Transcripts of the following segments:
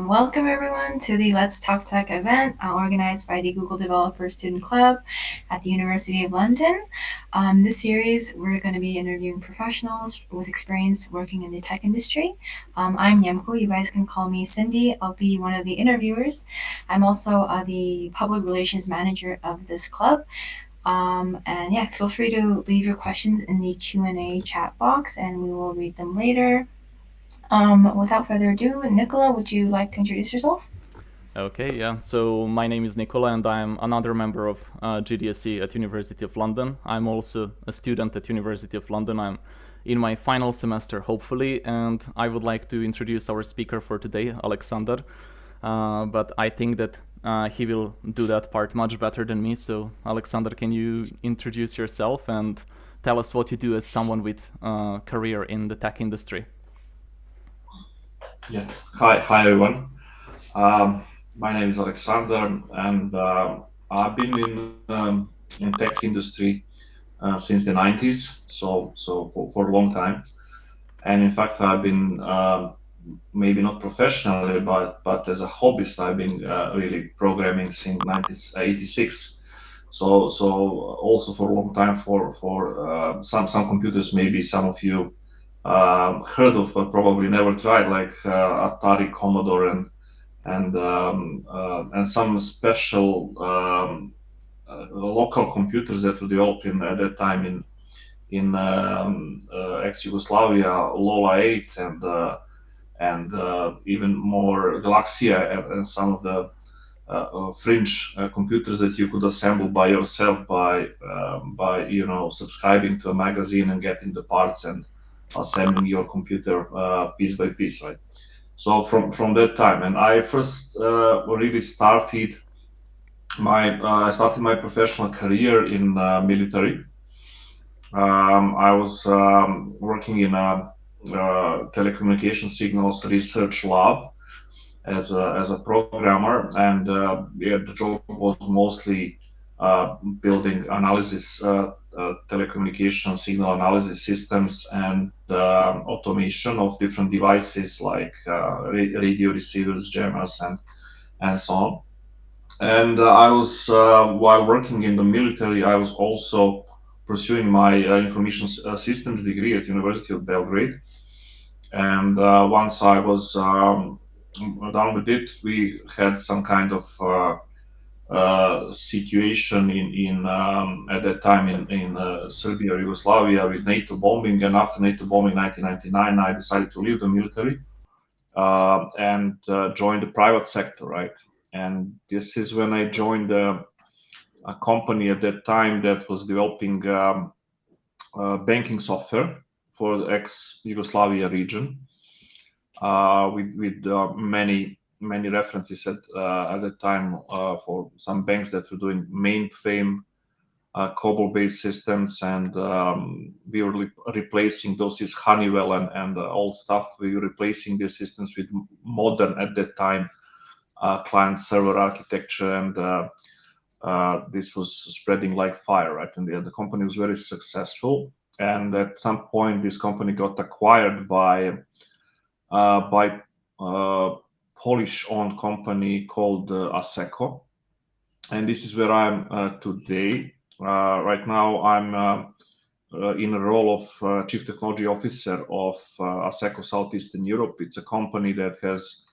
Welcome everyone to the Let's Talk Tech event organized by the Google Developer Student Club at the University of London. This series, we're going to be interviewing professionals with experience working in the tech industry. I'm Nyemko. You guys can call me Cindy. I'll be one of the interviewers. I'm also the public relations manager of this club. And yeah, feel free to leave your questions in the Q&A chat box and we will read them later. Without further ado, Nicola, would you like to introduce yourself? Okay, yeah. So my name is Nicola, and I'm another member of GDSC at University of London. I'm also a student at University of London. I'm in my final semester, hopefully, and I would like to introduce our speaker for today, Aleksandar. But I think that he will do that part much better than me. So, Aleksandar, can you introduce yourself and tell us what you do as someone with a career in the tech industry? Yeah. Hi everyone. Um, my name is Alexander, and I've been in tech industry since the 90s, so for a long time. And in fact, I've been maybe not professionally, but as a hobbyist, I've been really programming since 1986. So also for a long time for some computers, maybe some of you heard of, but probably never tried, like Atari, Commodore, and some special local computers that were developed at that time in ex-Yugoslavia, Lola 8 and even more Galaxia and some of the fringe computers that you could assemble by yourself by subscribing to a magazine and getting the parts and assembling your computer piece by piece, right? So from that time, and I first really started my professional career in military. I was working in a telecommunication signals research lab as a programmer, and yeah, the job was mostly building analysis, telecommunication signal analysis systems, and automation of different devices like radio receivers, jammers, and so on. And I was while working in the military, I was also pursuing my information systems degree at University of Belgrade. And once I was done with it, we had some kind of situation in at that time in Serbia, Yugoslavia, with NATO bombing. And after NATO bombing, 1999, I decided to leave the military and join the private sector, right? And this is when I joined a company at that time that was developing banking software for the ex-Yugoslavia region with many references at the time for some banks that were doing mainframe COBOL-based systems, and we were replacing those is Honeywell and old stuff. We were replacing these systems with modern at that time client server architecture, and this was spreading like fire, right? And the company was very successful. And at some point, this company got acquired by Polish-owned company called ASECO, and this is where I'm today. Right now, I'm in a role of Chief Technology Officer of ASECO Southeastern Europe. It's a company that has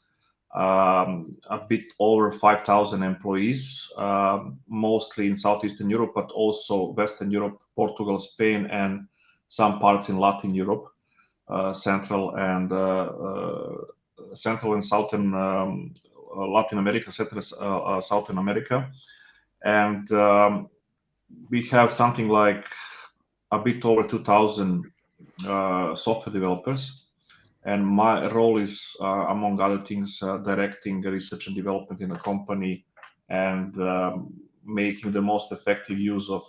a bit over 5,000 employees, mostly in Southeastern Europe, but also Western Europe, Portugal, Spain, and some parts in Latin Europe, Central and Southern Latin America, Southern America, and we have something like a bit over 2,000 software developers. And my role is, among other things, directing research and development in the company and making the most effective use of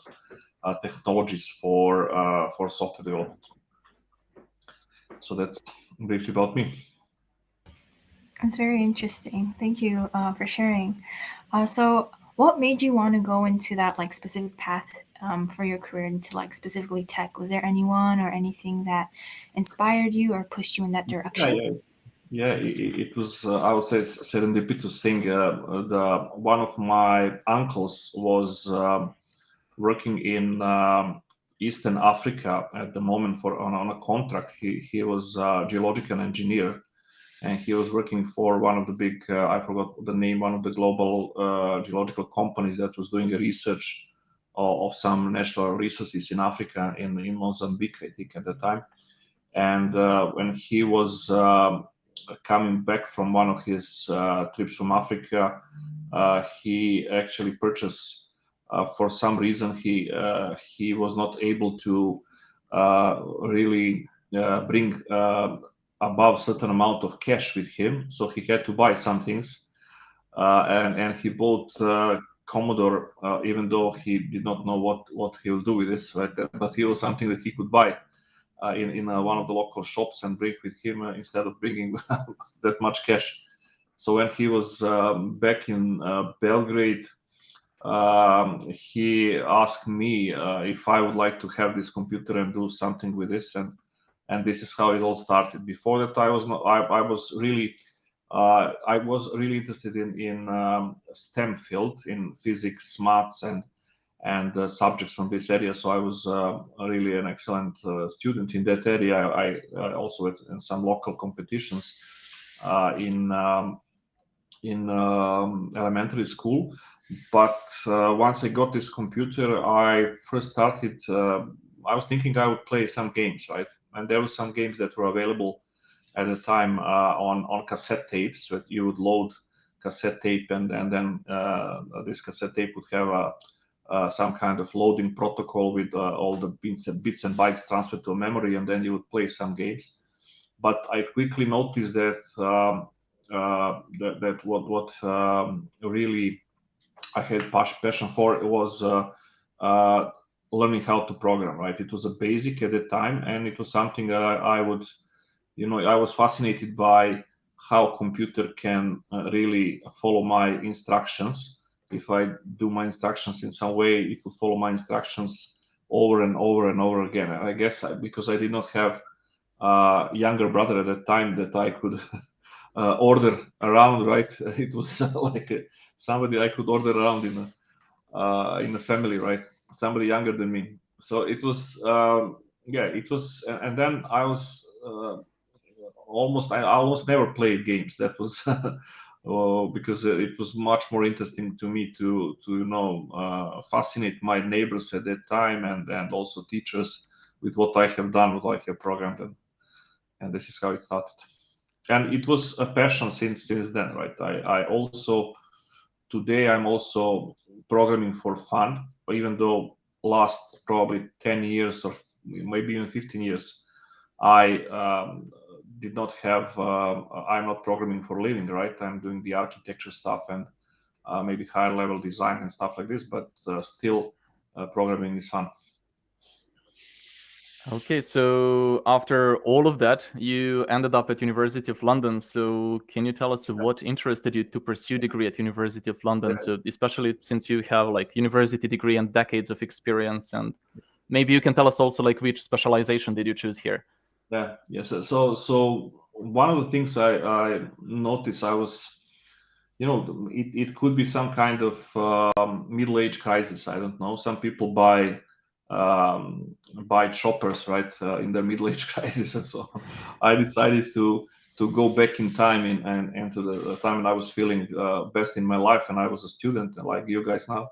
technologies for software development. So that's briefly about me. It's very interesting. Thank you for sharing. So, what made you want to go into that like specific path for your career into like specifically tech? Was there anyone or anything that inspired you or pushed you in that Yeah, direction? yeah. Yeah, it was, I would say, serendipitous thing. The one of my uncles was working in Eastern Africa at the moment for on a contract. He was a geological engineer, and he was working for one of the big, I forgot the name, one of the global geological companies that was doing a research of some natural resources in Africa, in Mozambique, I think, at the time. And when he was coming back from one of his trips from Africa, he actually purchased, for some reason, he was not able to really bring above certain amount of cash with him, so he had to buy some things, and he bought Commodore, even though he did not know what he will do with this, right? But he was something that he could buy in one of the local shops and bring with him instead of bringing that much cash. So when he was back in Belgrade, he asked me if I would like to have this computer and do something with this, and this is how it all started. Before that, I was not. I was really. I was really interested in STEM field, in physics, maths, and subjects from this area. So I was really an excellent student in that area. I also had in some local competitions in elementary school. But once I got this computer, I first started. I was thinking I would play some games, right? And there were some games that were available at the time on cassette tapes. That you would load cassette tape, and then this cassette tape would have some kind of loading protocol with all the bits and bytes transferred to a memory, and then you would play some games. But I quickly noticed that that what really I had passion for it was uh, learning how to program. Right, it was a basic at the time, and it was something that I would, I was fascinated by how computer can really follow my instructions. If I do my instructions in some way, it will follow my instructions over and over and over again. And I guess because I did not have a younger brother at the time that I could order around, right? It was like somebody I could order around in the family, right? Somebody younger than me. So it was, yeah, it was, and then I was I almost never played games. That was because it was much more interesting to me to fascinate my neighbors at that time, and also teachers with what I have done, what I have programmed, and this is how it started. And it was a passion since then, right? I also today I'm also programming for fun, even though last probably 10 years or maybe even 15 years I did not have. I'm not programming for a living, right? I'm doing the architecture stuff and maybe higher level design and stuff like this. But still, programming is fun. Okay, so after all of that, you ended up at University of London. So can you tell us what interested you to pursue degree at University of London? So especially since you have like university degree and decades of experience, and maybe you can tell us also like which specialization did you choose here? Yeah. Yes. So one of the things I noticed, I was, it could be some kind of middle age crisis. I don't know. Some people buy choppers, right, in their middle age crisis, and so I decided to go back in time and to the time when I was feeling best in my life, and I was a student like you guys now.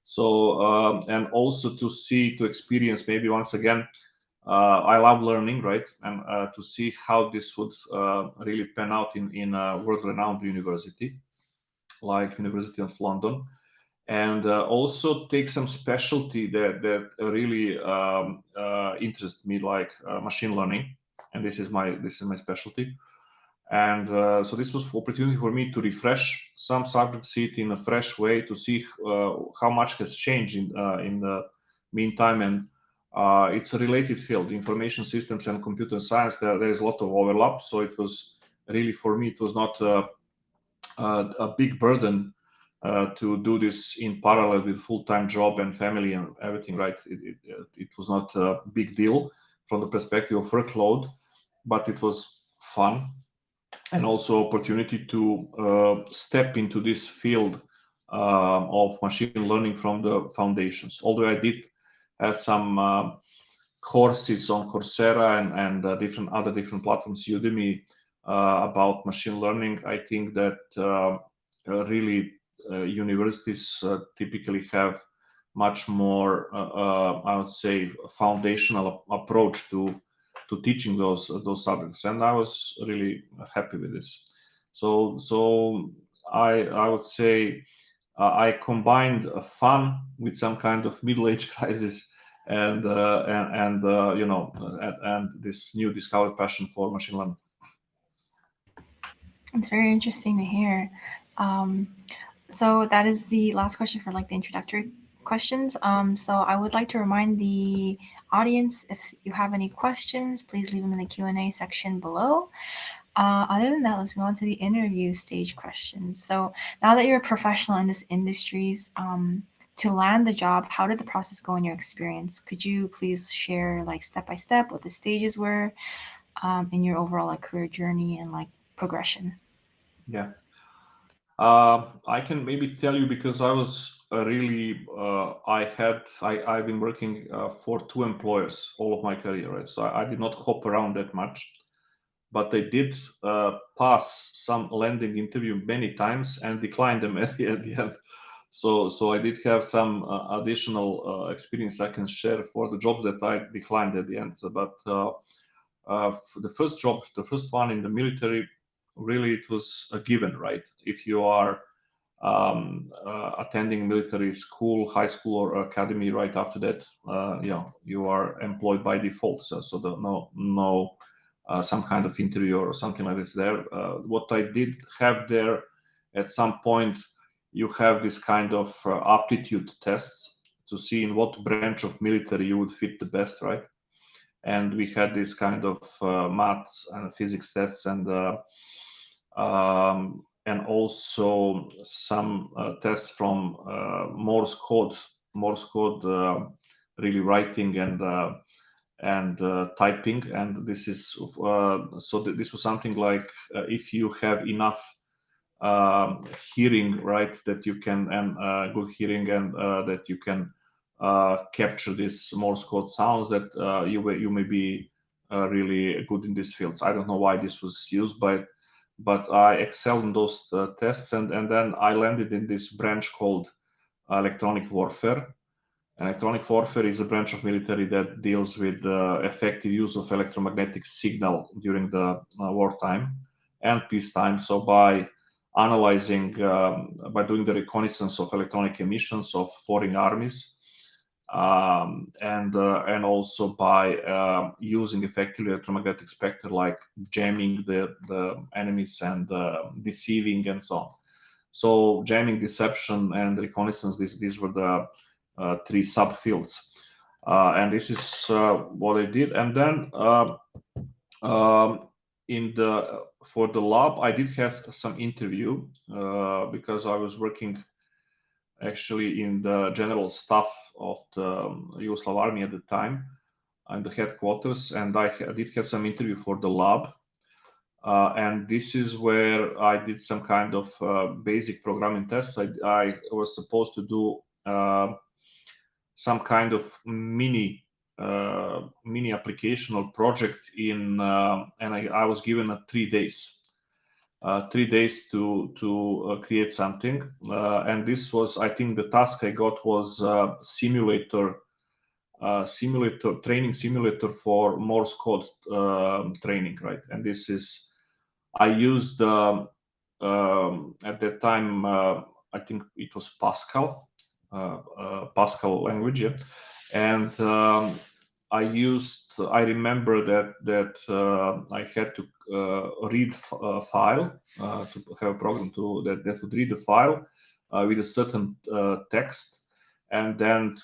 So and also to experience maybe once again. I love learning, right, and to see how this would really pan out in a world-renowned university like University of London, and also take some specialty that really interests me, like machine learning, and this is my specialty. And so this was opportunity for me to refresh some subject, see it in a fresh way, to see how much has changed in the meantime. And it's a related field, information systems and computer science. There is a lot of overlap, so it was really, for me, it was not a big burden to do this in parallel with full-time job and family and everything, right? It was not a big deal from the perspective of workload, but it was fun. and also opportunity to step into this field of machine learning from the foundations. Although I did have some courses on Coursera and different platforms, Udemy, about machine learning, I think that really universities typically have much more, I would say, foundational approach to teaching those subjects, and I was really happy with this. So I would say I combined fun with some kind of middle-age crisis and you know and this new discovered passion for machine learning. It's very interesting to hear. Um, so that is the last question for like the introductory questions. So I would like to remind the audience, if you have any questions, please leave them in the Q&A section below. Other than that, let's move on to the interview stage questions. So now that you're a professional in this industries, to land the job, how did the process go in your experience? Could you please share like step by step what the stages were in your overall like career journey and like progression? Yeah. I can maybe tell you because I was really I've been working for two employers all of my career, right? So I did not hop around that much, but I did pass some landing interview many times and decline them at the end. So I did have some additional experience I can share for the jobs that I declined at the end. So, but the first job, the first one in the military, really it was a given, right? If you are attending military school, high school, or academy right after that, you are employed by default. So no some kind of interview or something like this there. What I did have there at some point, you have this kind of aptitude tests to see in what branch of military you would fit the best, right? And we had this kind of maths and physics tests and also some tests from Morse code, really writing and typing. And this is this was something like if you have enough hearing, right, that you can and good hearing and that you can capture this Morse code sounds that you may be really good in these fields. I don't know why this was used, but I excelled in those tests, and then I landed in this branch called electronic warfare. Electronic warfare is a branch of military that deals with the effective use of electromagnetic signal during the wartime and peacetime. So by analyzing, by doing the reconnaissance of electronic emissions of foreign armies, and also by using effectively electromagnetic spectrum, like jamming the enemies and deceiving and so on. So jamming, deception, and reconnaissance, these were the three subfields, and this is what I did. And then in the for the lab, I did have some interview because I was working actually in the general staff of the Yugoslav army at the time, and the headquarters, and I did have some interview for the lab. And this is where I did some kind of basic programming tests. I was supposed to do some kind of mini application or project and I was given 3 days. 3 days to create something, and this was, I think, the task I got was simulator training simulator for Morse code training, right? And this is I used at that time I think it was Pascal, Pascal language, yeah. And I remember that I had to read a file to have a program that would read the file with a certain text, and then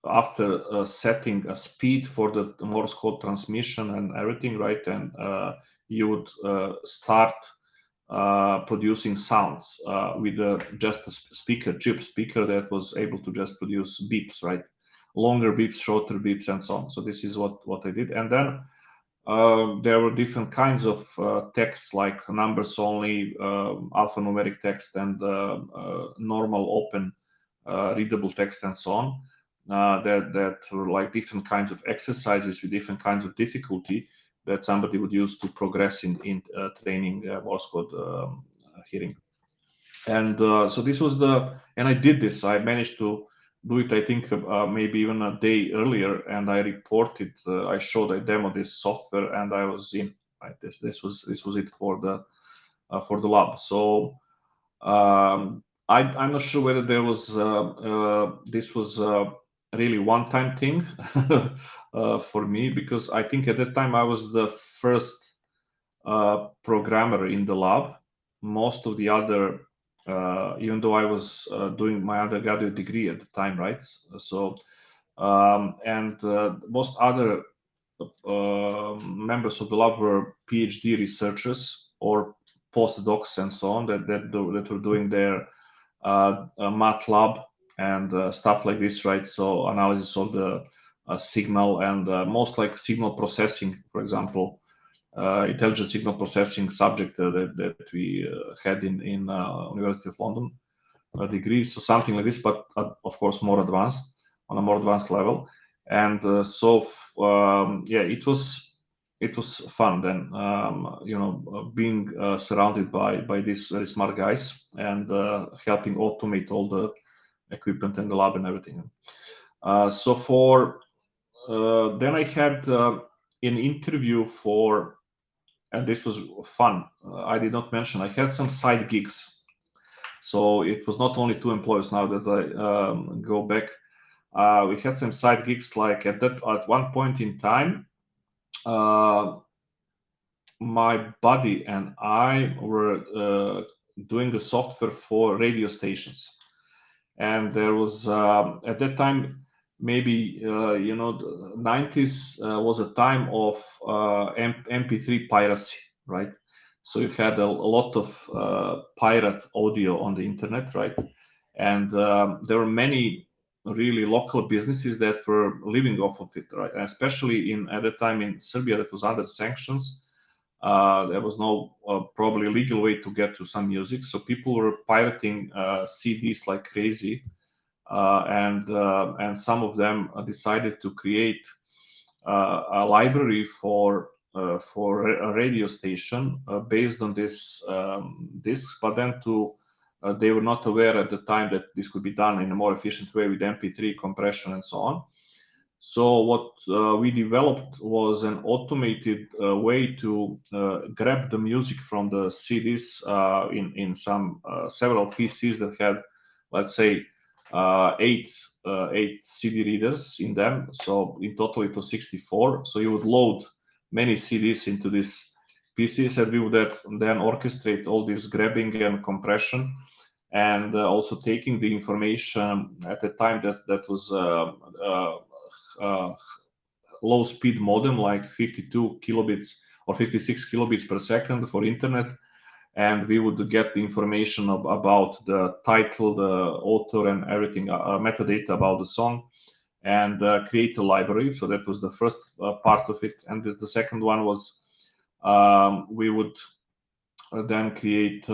after setting a speed for the Morse code transmission and everything, right, and you would start producing sounds with just a chip speaker that was able to just produce beeps, right? Longer beeps, shorter beeps, and so on. So this is what I did. And then there were different kinds of texts, like numbers only, alphanumeric text, and normal open readable text, and so on. That were like different kinds of exercises with different kinds of difficulty that somebody would use to progress in training Morse code hearing. And so this was and I did this. I managed to do it, I think, maybe even a day earlier, and I reported, I showed, I demoed this software, and I was in. Right? This was it for the lab. So I'm not sure whether there was this was really one-time thing for me, because I think at that time I was the first programmer in the lab. Most of the other, even though I was doing my undergraduate degree at the time, right? So, and most other members of the lab were PhD researchers or postdocs and so on that were doing their MATLAB and stuff like this, right? So analysis of the signal, and most like signal processing, for example, intelligent signal processing subject that we had in University of London degree, so something like this, but of course more advanced, on a more advanced level. And yeah, it was fun then, being surrounded by these very smart guys, and helping automate all the equipment in the lab and everything. So for then I had an interview for, and this was fun. I did not mention I had some side gigs, so it was not only two employees. Now that I go back, we had some side gigs. Like at one point in time, my buddy and I were doing the software for radio stations, and there was at that time, maybe the 90s was a time of MP3 piracy, right? So you had a lot of pirate audio on the internet, right? And there were many really local businesses that were living off of it, right? And especially at that time in Serbia, that was under sanctions. There was no probably legal way to get to some music, so people were pirating CDs like crazy, and some of them decided to create a library for a radio station based on this disc, but then they were not aware at the time that this could be done in a more efficient way with MP3 compression and so on. So what we developed was an automated way to grab the music from the CDs in some several PCs that had, let's say, eight CD readers in them. So in total it was 64. So you would load many CDs into this PCs, and we would then orchestrate all this grabbing and compression, and also taking the information at the time that was low speed modem, like 52 kilobits or 56 kilobits per second for internet, and we would get the information about the title, the author, and everything, metadata about the song, and create a library. So that was the first part of it. And the second one was we would then create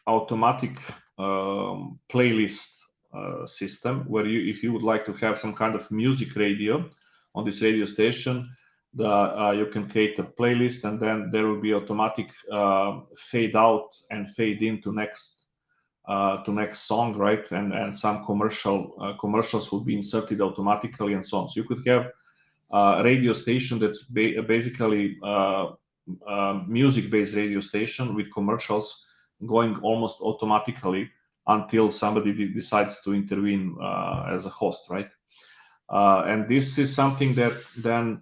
automatic playlist system, where if you would like to have some kind of music radio on this radio station, you can create a playlist, and then there will be automatic fade out and fade in to next song, right? And some commercials will be inserted automatically, and so on. So you could have a radio station that's basically music-based radio station with commercials going almost automatically until somebody decides to intervene as a host, right? And this is something that then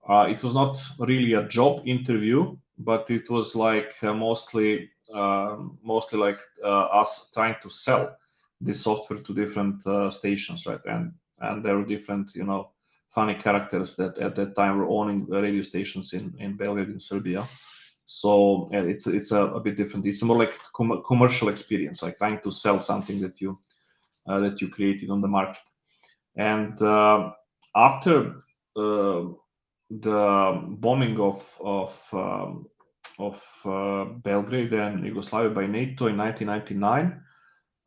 it was not really a job interview, but it was like mostly like us trying to sell this software to different stations, right? And there were different, funny characters that at that time were owning the radio stations in Belgrade, in Serbia. So it's a bit different. It's more like commercial experience, like trying to sell something that you created on the market. And after the bombing of Belgrade and Yugoslavia by NATO in 1999.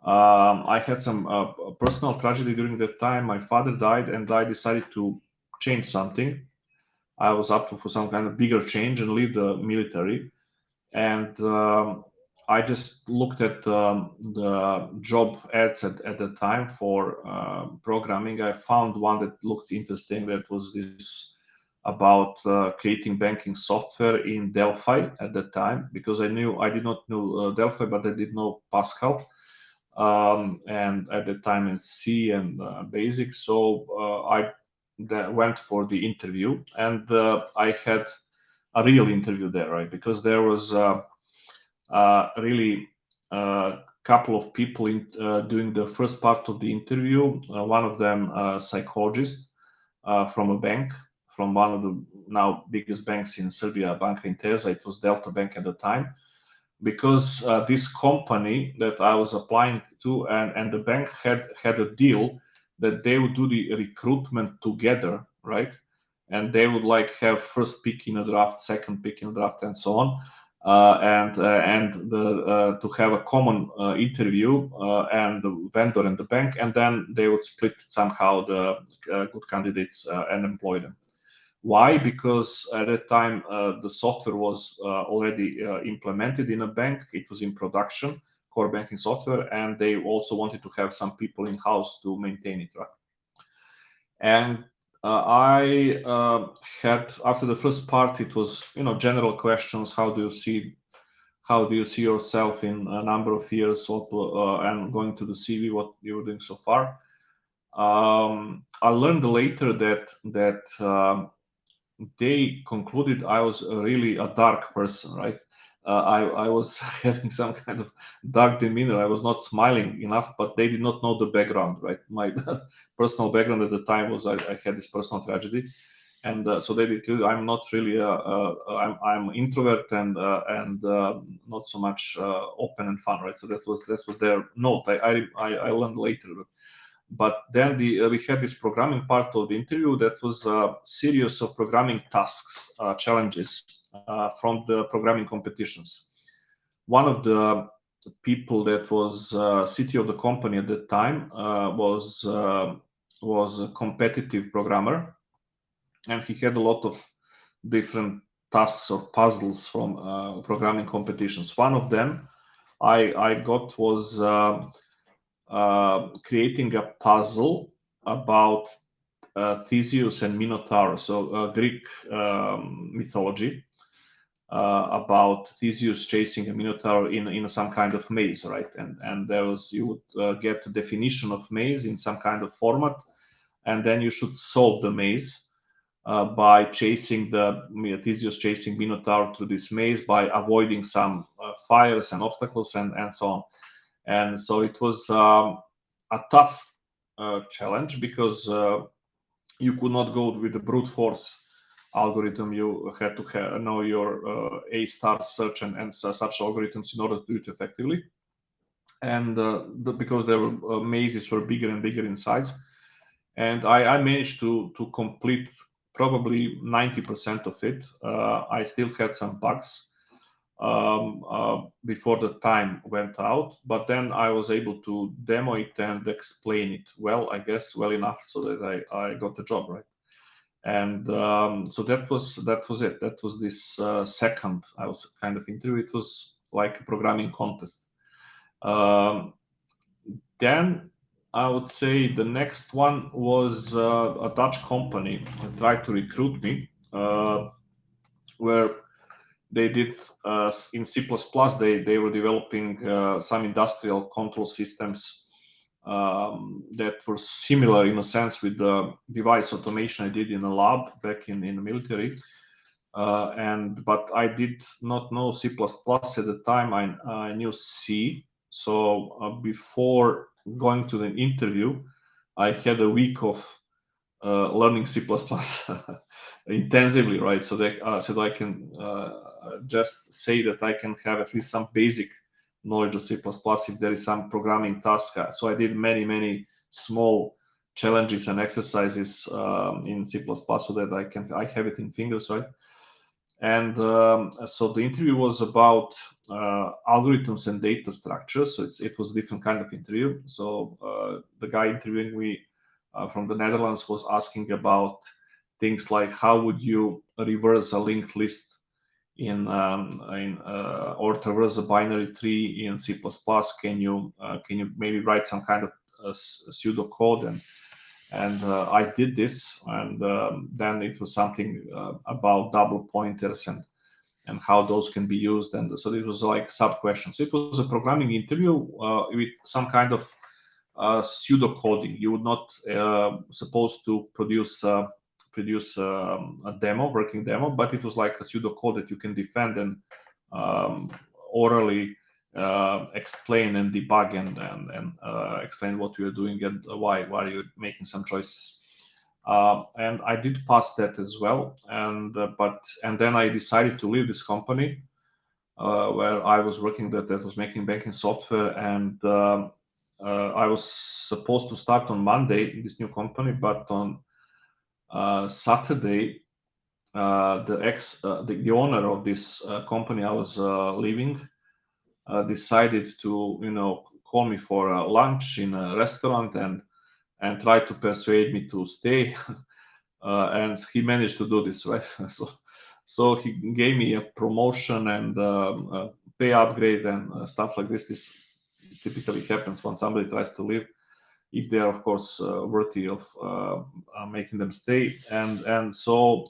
I had some personal tragedy during that time. My father died, and I decided to change something. I was up for some kind of bigger change and leave the military. And I just looked at the job ads at the time for programming. I found one that looked interesting. That was this about creating banking software in Delphi at that time, because I did not know Delphi, but I did know Pascal, and at the time in C and Basic. So I went for the interview, and I had a real interview there, right? Because there was really a couple of people doing the first part of the interview. One of them, a psychologist from a bank, from one of the now biggest banks in Serbia, Banka Intesa. It was Delta Bank at the time, because this company that I was applying to and the bank had a deal that they would do the recruitment together, right? And they would like have first pick in a draft, second pick in a draft, and so on, and the to have a common interview and the vendor and the bank, and then they would split somehow the good candidates and employ them. Why? Because at that time the software was already implemented in a bank. It was in production, core banking software, and they also wanted to have some people in house to maintain it, right? And I had, after the first part, it was general questions. How do you see yourself in a number of years, and going to the CV, what you were doing so far. I learned later that they concluded I was really a dark person, right? I was having some kind of dark demeanor. I was not smiling enough, but they did not know the background, right? My personal background at the time was I had this personal tragedy, and so they did. I'm not really I'm introvert and not so much open and fun, right? So that was their note. I learned later. But then we had this programming part of the interview that was a series of programming tasks, challenges from the programming competitions. One of the people that was CTO of the company at that time was a competitive programmer, and he had a lot of different tasks or puzzles from programming competitions. One of them I got was creating a puzzle about Theseus and Minotaur, so Greek mythology, about Theseus chasing a Minotaur in some kind of maze, right? And there was, you would get a definition of maze in some kind of format, and then you should solve the maze by chasing Theseus chasing Minotaur through this maze by avoiding some fires and obstacles and so on. And so it was a tough challenge, because you could not go with the brute force algorithm. You had to know your A star search and such algorithms in order to do it effectively. And because there were mazes were bigger and bigger in size, and I managed to complete probably 90% of it. I still had some bugs before the time went out, but then I was able to demo it and explain it well, I guess, well enough so that I got the job, right? And so that was it. That was this second I was kind of into. It was like a programming contest. Then I would say the next one was a Dutch company that tried to recruit me, where they did in C++. They were developing some industrial control systems that were similar in a sense with the device automation I did in a lab back in the military. But I did not know C++ at the time. I knew C. So before going to the interview, I had a week of learning C++ intensively, right? So that I can just say that I can have at least some basic knowledge of C++ if there is some programming task. So I did many small challenges and exercises in C++ so that I have it in fingers, right? And so the interview was about algorithms and data structures. So it was a different kind of interview. So the guy interviewing me from the Netherlands was asking about things like how would you reverse a linked list or traverse a binary tree in C++? Can you maybe write some kind of pseudocode? And I did this, and then it was something about double pointers and how those can be used. And so it was like sub questions. It was a programming interview with some kind of pseudo coding. You would not supposed to produce a demo, working demo, but it was like a pseudo code that you can defend and orally explain and debug and explain what you're doing and why you're making some choices. And I did pass that as well. And then I decided to leave this company where I was working that was making banking software, and I was supposed to start on Monday in this new company, but on Saturday, the owner of this company I was leaving decided to call me for lunch in a restaurant and try to persuade me to stay. And he managed to do this, right? So he gave me a promotion and pay upgrade and stuff like this. This typically happens when somebody tries to leave, if they are, of course, worthy of making them stay. And so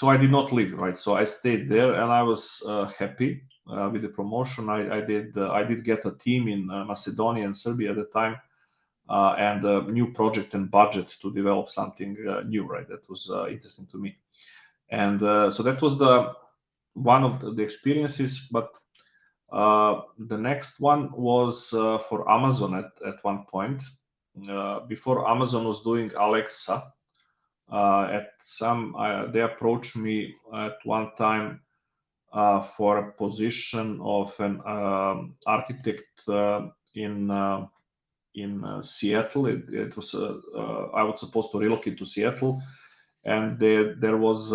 I did not leave, right? So I stayed there, and I was happy with the promotion. I did get a team in Macedonia and Serbia at the time, and a new project and budget to develop something new, right? That was interesting to me. And so that was one of the experiences. But the next one was for Amazon at one point. Before Amazon was doing Alexa, they approached me at one time for a position of an architect in Seattle. It was I was supposed to relocate to Seattle, and there was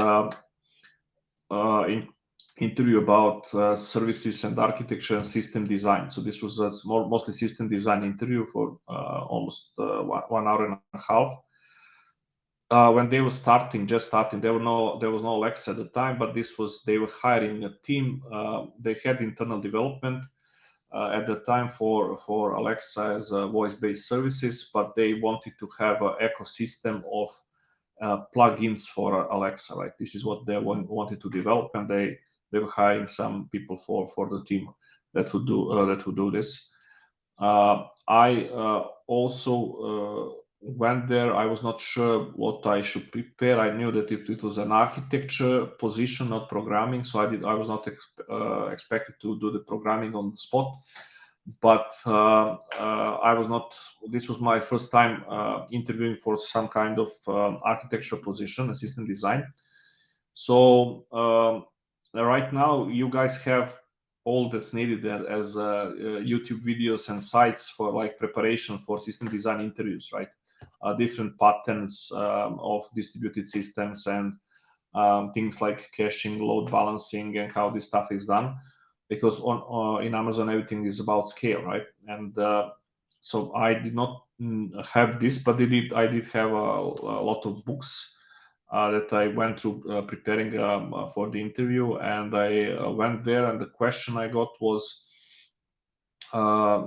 in interview about services and architecture and system design. So this was mostly system design interview for almost 1 hour and a half. When they were just starting, there was no Alexa at the time, but they were hiring a team. They had internal development at the time for Alexa as voice-based services, but they wanted to have an ecosystem of plugins for Alexa. Right, this is what they wanted to develop, and they were hiring some people for the team that would do this. I also went there. I was not sure what I should prepare. I knew that it was an architecture position, not programming, so I was not expected to do the programming on the spot. But I was not. This was my first time interviewing for some kind of architecture position, assistant design. So right now, you guys have all that's needed there as YouTube videos and sites for like preparation for system design interviews, right? Different patterns of distributed systems and things like caching, load balancing, and how this stuff is done. Because in Amazon, everything is about scale, right? And so I did not have this, but I did have a lot of books that I went through preparing for the interview, and I went there, and the question I got was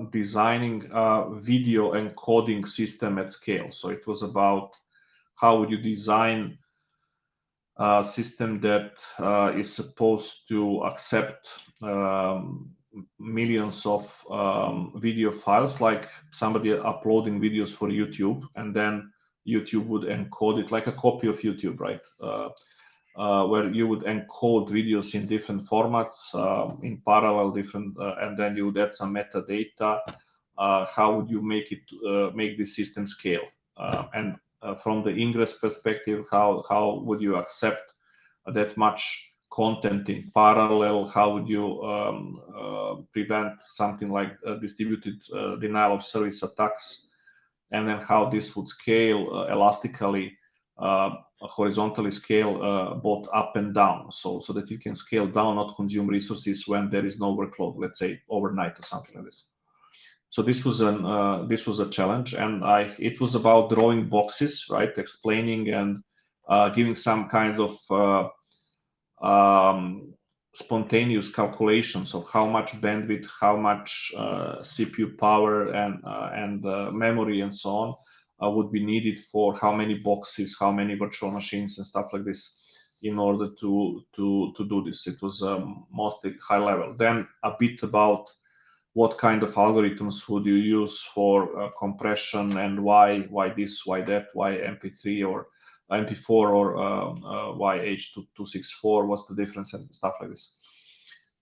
designing a video encoding system at scale. So it was about how would you design a system that is supposed to accept millions of video files, like somebody uploading videos for YouTube, and then YouTube would encode it like a copy of YouTube, right? Where you would encode videos in different formats in parallel, and then you would add some metadata. How would you make this system scale? And from the ingress perspective, how would you accept that much content in parallel? How would you prevent something like distributed denial of service attacks and then how this would scale elastically, horizontally scale both up and down, so that you can scale down, not consume resources when there is no workload, let's say overnight or something like this. So this was a challenge, and it was about drawing boxes, right, explaining and giving some kind of spontaneous calculations of how much bandwidth, how much CPU power, and memory, and so on, would be needed for how many boxes, how many virtual machines, and stuff like this, in order to do this. It was mostly high level. Then a bit about what kind of algorithms would you use for compression, and why this, why that, why MP3 or MP4, or why H.264, what's the difference, and stuff like this.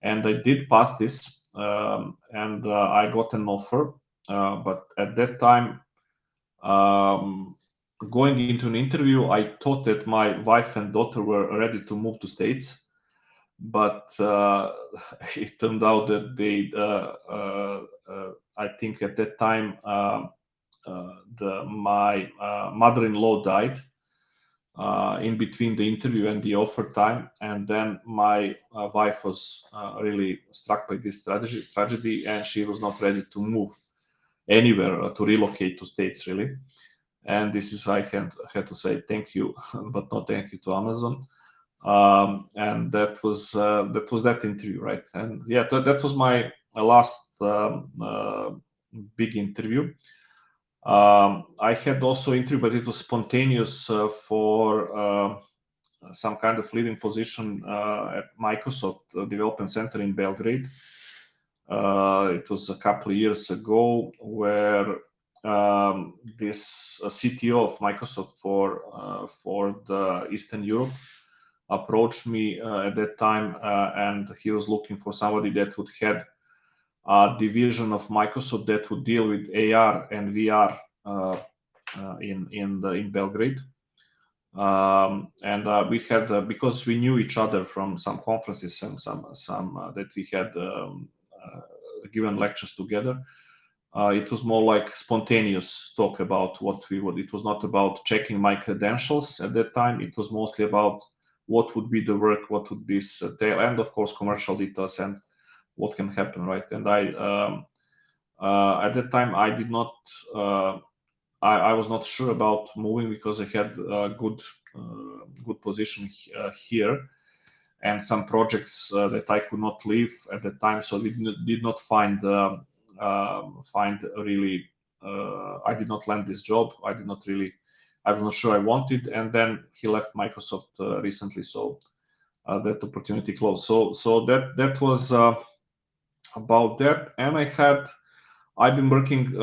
And I did pass this, and I got an offer, but at that time, going into an interview, I thought that my wife and daughter were ready to move to States, but it turned out that they, I think at that time, my mother-in-law died in between the interview and the offer time, and then my wife was really struck by this tragedy, and she was not ready to move anywhere, to relocate to States, really. And this is, I had to say thank you, but not thank you to Amazon. And that was that interview, right? And yeah, that was my last big interview. I had also interview, but it was spontaneous, for some kind of leading position at Microsoft Development Center in Belgrade. It was a couple of years ago, where this CTO of Microsoft for the Eastern Europe approached me at that time, and he was looking for somebody that would head a division of Microsoft that would deal with AR and VR in Belgrade. And we had, because we knew each other from some conferences and some that we had given lectures together. It was more like spontaneous talk about what we would. It was not about checking my credentials at that time. It was mostly about what would be the work, what would be entail, and of course commercial details and what can happen, right? And I at that time I did not. I was not sure about moving because I had a good position here, and some projects that I could not leave at the time, so we did not find really. I did not land this job. I was not sure I wanted, and then he left Microsoft recently, so that opportunity closed. So that was about that, and I've been working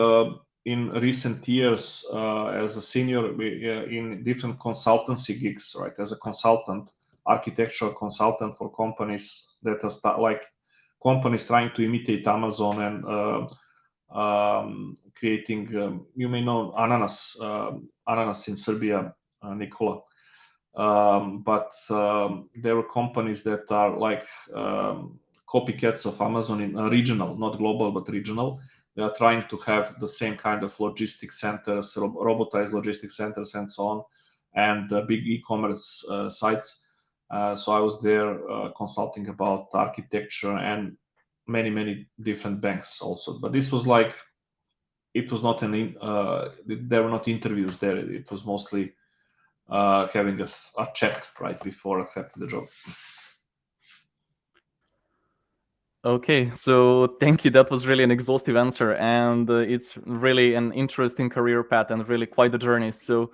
in recent years as a senior in different consultancy gigs, right? As a consultant, architectural consultant for companies that are like companies trying to imitate Amazon and creating. You may know Ananas in Serbia, Nikola. But there were companies that are like copycats of Amazon in regional, not global, but regional. They are trying to have the same kind of logistics centers, robotized logistics centers, and so on, and big e-commerce sites. So I was there consulting about architecture and many different banks also. But this was like, it was not there were not interviews there. It was mostly having a chat right before accepting the job. Okay, so thank you. That was really an exhaustive answer, and it's really an interesting career path and really quite a journey. So,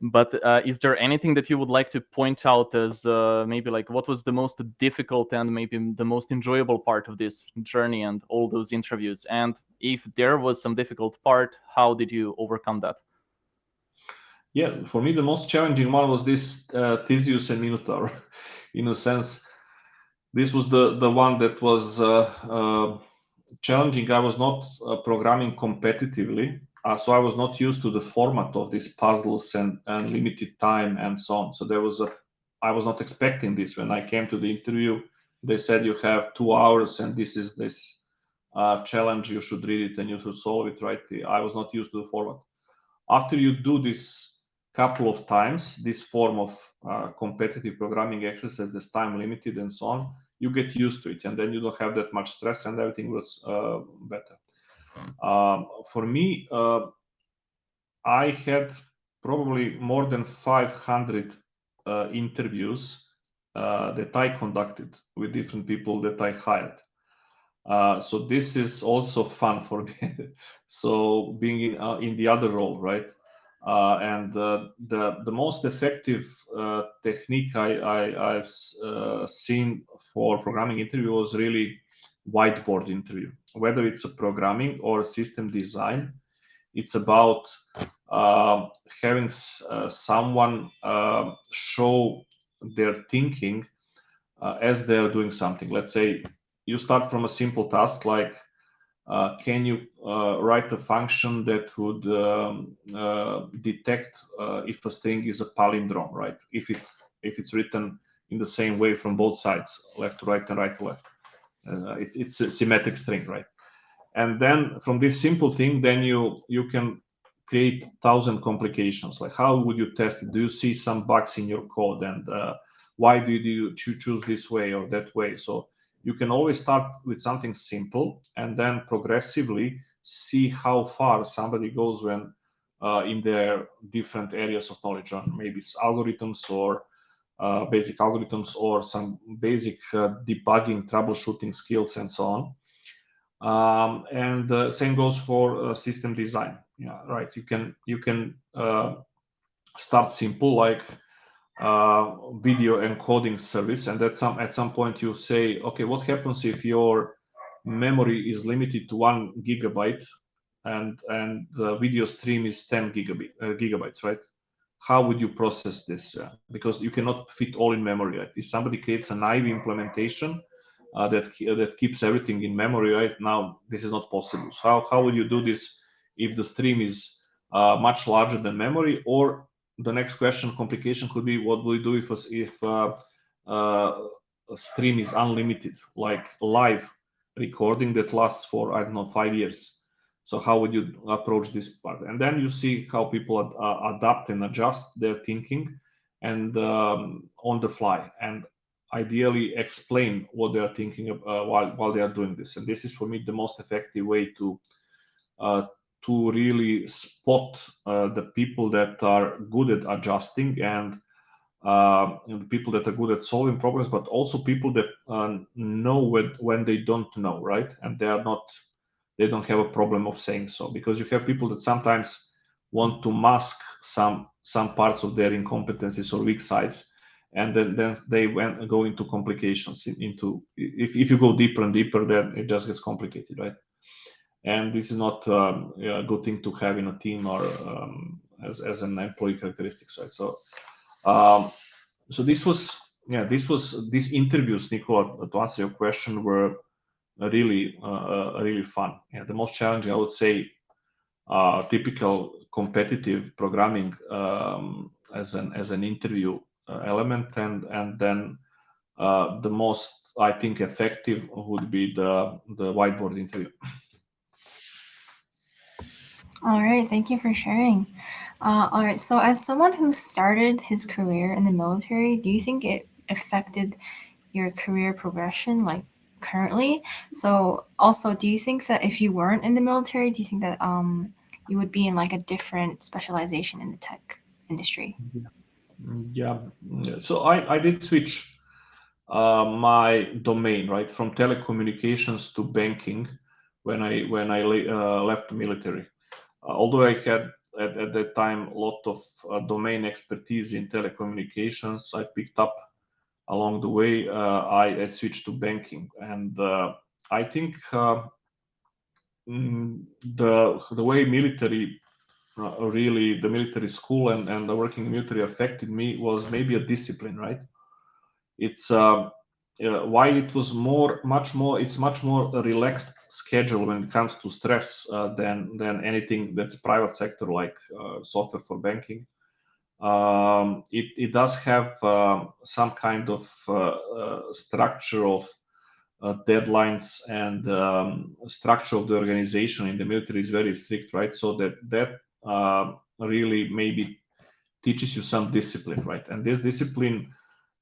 but is there anything that you would like to point out as maybe like what was the most difficult and maybe the most enjoyable part of this journey and all those interviews? And if there was some difficult part, how did you overcome that? Yeah, for me the most challenging one was this Theseus and Minotaur. In a sense, this was the one that was challenging. I was not programming competitively, so I was not used to the format of these puzzles and limited time and so on. So I was not expecting this. When I came to the interview, they said you have 2 hours and this is this challenge. You should read it and you should solve it, right? I was not used to the format. After you do this couple of times, this form of competitive programming exercise that's time limited and so on, you get used to it, and then you don't have that much stress, and everything was better. For me, I had probably more than 500 interviews that I conducted with different people that I hired. So this is also fun for me. So being in the other role, right? And the most effective technique I've seen for programming interview was really whiteboard interview. Whether it's a programming or system design, it's about having someone show their thinking as they are doing something. Let's say you start from a simple task like can you write a function that would detect if a string is a palindrome, right? If it's written in the same way from both sides, left to right and right to left. It's a symmetric string, right? And then from this simple thing, then you can create 1,000 complications. Like how would you test it? Do you see some bugs in your code, and why do you choose this way or that way? So you can always start with something simple and then progressively see how far somebody goes when in their different areas of knowledge, on maybe it's algorithms or basic algorithms or some basic debugging, troubleshooting skills, and so on. And same goes for system design. Yeah, right. You can start simple like video encoding service, and at some point you say, okay, what happens if your memory is limited to 1 GB and the video stream is 10 gigabytes, right? How would you process this? Because you cannot fit all in memory. Right? If somebody creates a naive implementation that keeps everything in memory, right now, this is not possible. So how would you do this if the stream is much larger than memory? Or the next complication could be, what will you do if a stream is unlimited, like live recording that lasts for, I don't know, 5 years? So how would you approach this part? And then you see how people adapt and adjust their thinking and on the fly, and ideally explain what they are thinking while they are doing this. And this is for me the most effective way to really spot the people that are good at adjusting, and the people that are good at solving problems, but also people that know when they don't know, right? And they don't have a problem of saying so, because you have people that sometimes want to mask some parts of their incompetencies or weak sides, and then they go into complications. If you go deeper and deeper, then it just gets complicated, right? And this is not a good thing to have in a team or as an employee characteristics, right? So so these interviews, Nicola, to answer your question, were really fun. Yeah, the most challenging, I would say, typical competitive programming as an interview element, and then the most, I think, effective would be the whiteboard interview. All right, thank you for sharing. All right, so as someone who started his career in the military, do you think it affected your career progression, like currently? So also, do you think that if you weren't in the military, do you think that you would be in like a different specialization in the tech industry? Yeah. So I did switch my domain, right, from telecommunications to banking when I left the military. Although I had at that time a lot of domain expertise in telecommunications, I picked up along the way. I switched to banking, and I think the way military really the military school and the working military affected me was maybe a discipline, right? It's why it was it's much more a relaxed schedule when it comes to stress than anything that's private sector, like software for banking. It does have some kind of structure of deadlines, and structure of the organization in the military is very strict, right? So that really maybe teaches you some discipline, right? And this discipline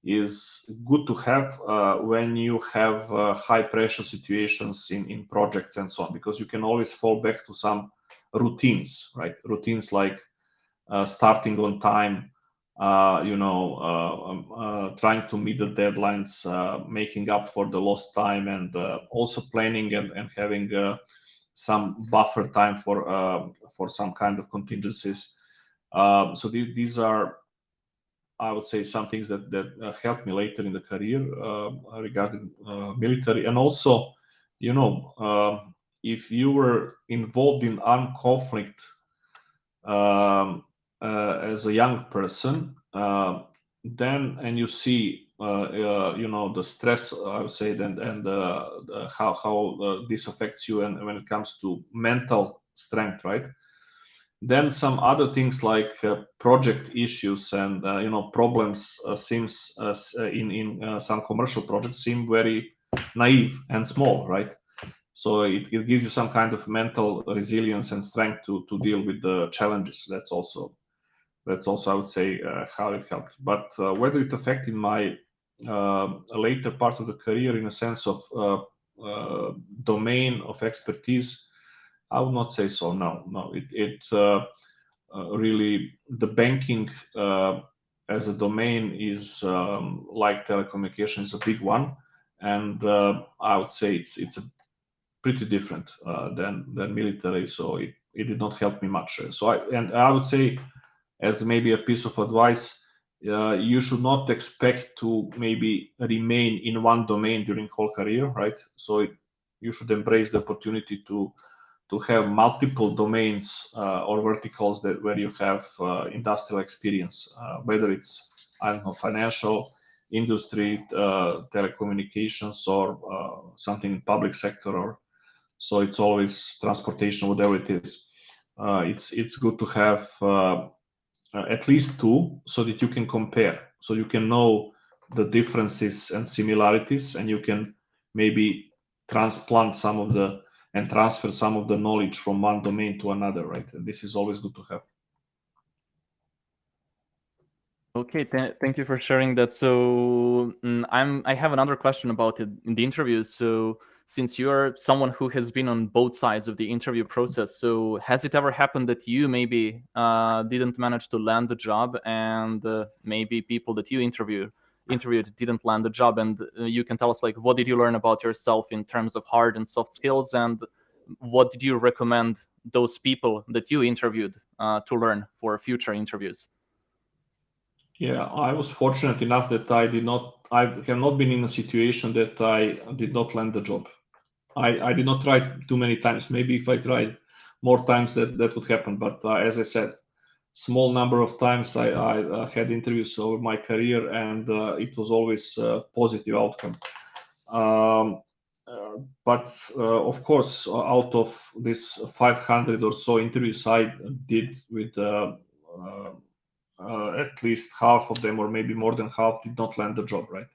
is good to have when you have high pressure situations in projects and so on, because you can always fall back to some routines, right? Routines like starting on time, trying to meet the deadlines, making up for the lost time, and also planning and having some buffer time for some kind of contingencies. So these are, I would say, some things that helped me later in the career regarding military. And also, if you were involved in armed conflict as a young person, then and you see, the stress, I would say, and how this affects you, and when it comes to mental strength, right? Then some other things like project issues and problems seems in some commercial projects seem very naive and small, right? So it gives you some kind of mental resilience and strength to deal with the challenges. That's also I would say how it helped. But whether it affected my later part of the career in a sense of domain of expertise, I would not say so. No. It really, the banking as a domain is like telecommunications, is a big one, and I would say it's a pretty different than military. So it did not help me much. So I would say, as maybe a piece of advice, you should not expect to maybe remain in one domain during whole career, right? So you should embrace the opportunity to have multiple domains or verticals where you have industrial experience, whether it's, I don't know, financial, industry, telecommunications, or something in public sector, or so it's always transportation, whatever it is. It's good to have at least two, so that you can compare, so you can know the differences and similarities, and you can maybe transplant some of the and transfer some of the knowledge from one domain to another, right? And this is always good to have. Okay, thank you for sharing that. So I have another question about it in the interview. So since you're someone who has been on both sides of the interview process, so has it ever happened that you maybe didn't manage to land the job, and maybe people that you interviewed didn't land the job, and you can tell us, like, what did you learn about yourself in terms of hard and soft skills, and what did you recommend those people that you interviewed to learn for future interviews? Yeah, I was fortunate enough that I have not been in a situation that I did not land the job. I did not try too many times. Maybe if I tried more times, that would happen. But as I said, small number of times I had interviews over my career, and it was always a positive outcome. Um, but of course, out of this 500 or so interviews I did with at least half of them, or maybe more than half, did not land the job, right?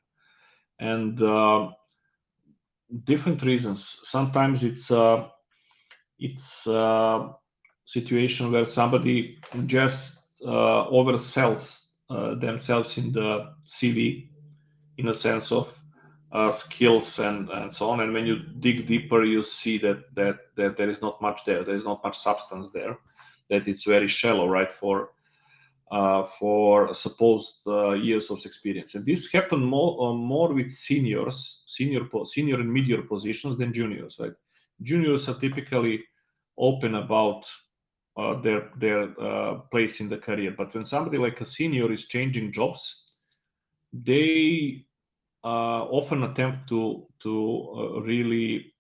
And different reasons. Sometimes it's a situation where somebody just oversells themselves in the CV, in a sense of skills and so on. And when you dig deeper, you see that there is not much there. There is not much substance there. That it's very shallow, right? For supposed years of experience. And this happened more with senior and mid-year positions than juniors, right? Juniors are typically open about their place in the career, but when somebody like a senior is changing jobs, they often attempt to really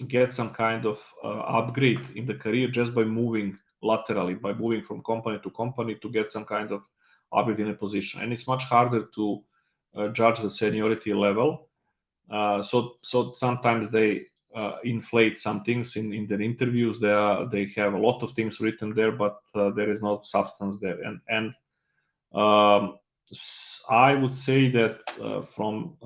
get some kind of upgrade in the career just by moving laterally, by moving from company to company to get some kind of upgrade in a position. And it's much harder to judge the seniority level. So sometimes they inflate some things in their interviews. They have a lot of things written there, but there is no substance there. And um, I would say that from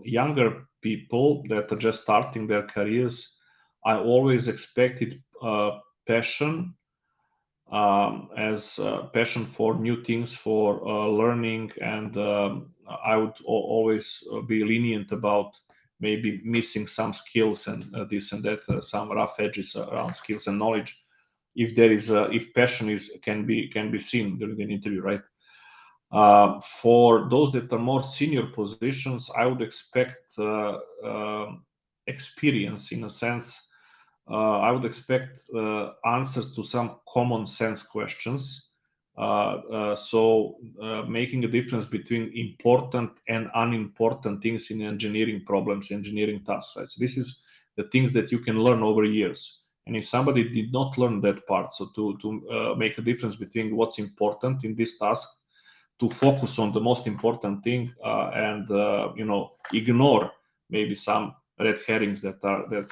younger people that are just starting their careers, I always expected passion as passion for new things, for learning, and I would always be lenient about maybe missing some skills and this and that, some rough edges around skills and knowledge. If there is, if passion can be seen during an interview, right? For those that are more senior positions, I would expect experience in a sense. I would expect answers to some common sense questions. Making a difference between important and unimportant things in engineering problems, engineering tasks. Right? So this is the things that you can learn over years. And if somebody did not learn that part, so to make a difference between what's important in this task, to focus on the most important thing and ignore maybe some red herrings that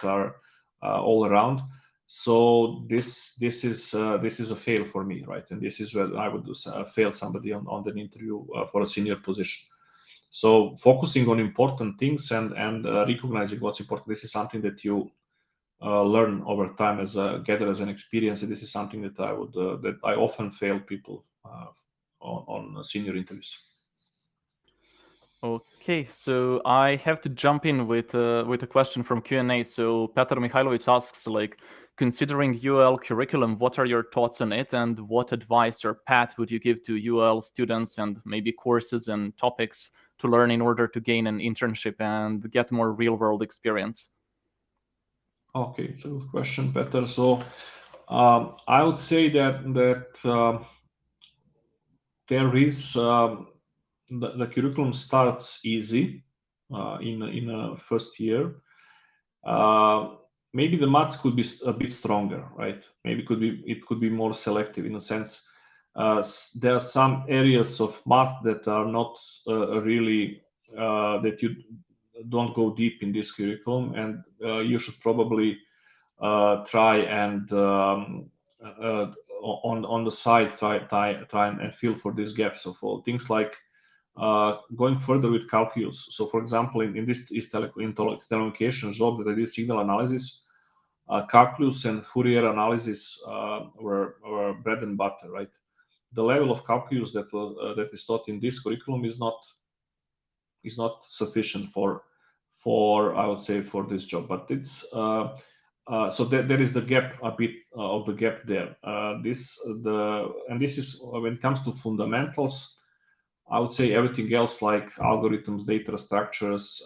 are all around. So this is a fail for me, right? And this is where I would fail somebody on an interview for a senior position. So focusing on important things and recognizing what's important. This is something that you learn over time gather as an experience. And this is something that I often fail people on senior interviews. Okay, so I have to jump in with a question from Q&A. So Petar Mihailovic asks, like, considering UoL curriculum, what are your thoughts on it, and what advice or path would you give to UoL students and maybe courses and topics to learn in order to gain an internship and get more real-world experience? Okay, it's a good question, Petar. So I would say that there is the curriculum starts easy in a first year. Maybe the maths could be a bit stronger, right? Maybe it could be more selective in a sense. There are some areas of math that are not really that you don't go deep in this curriculum, and you should probably try and on the side try and fill for these gaps of all things like going further with calculus. So, for example, in this telecommunications job that I did signal analysis, calculus and Fourier analysis were bread and butter, right? The level of calculus that is taught in this curriculum is not sufficient for I would say for this job, but it's so there is the gap, a bit of the gap there. This is when it comes to fundamentals. I would say everything else like algorithms, data structures,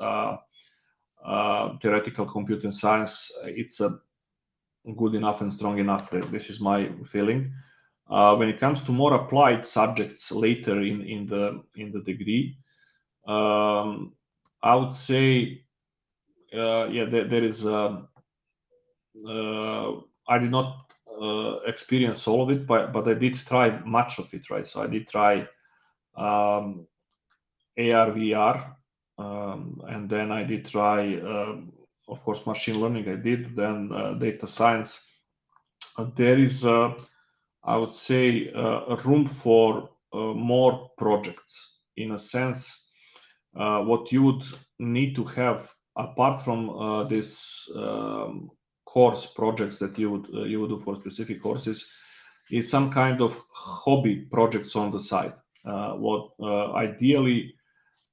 theoretical computing science, it's a good enough and strong enough. This is my feeling. When it comes to more applied subjects later in the degree, I would say, there is. I did not experience all of it, but I did try much of it, right? So I did try AR, VR, and then I did try, of course, machine learning. I did then data science. There is, I would say, a room for more projects. In a sense, what you would need to have apart from this course projects that you would do for specific courses is some kind of hobby projects on the side. What ideally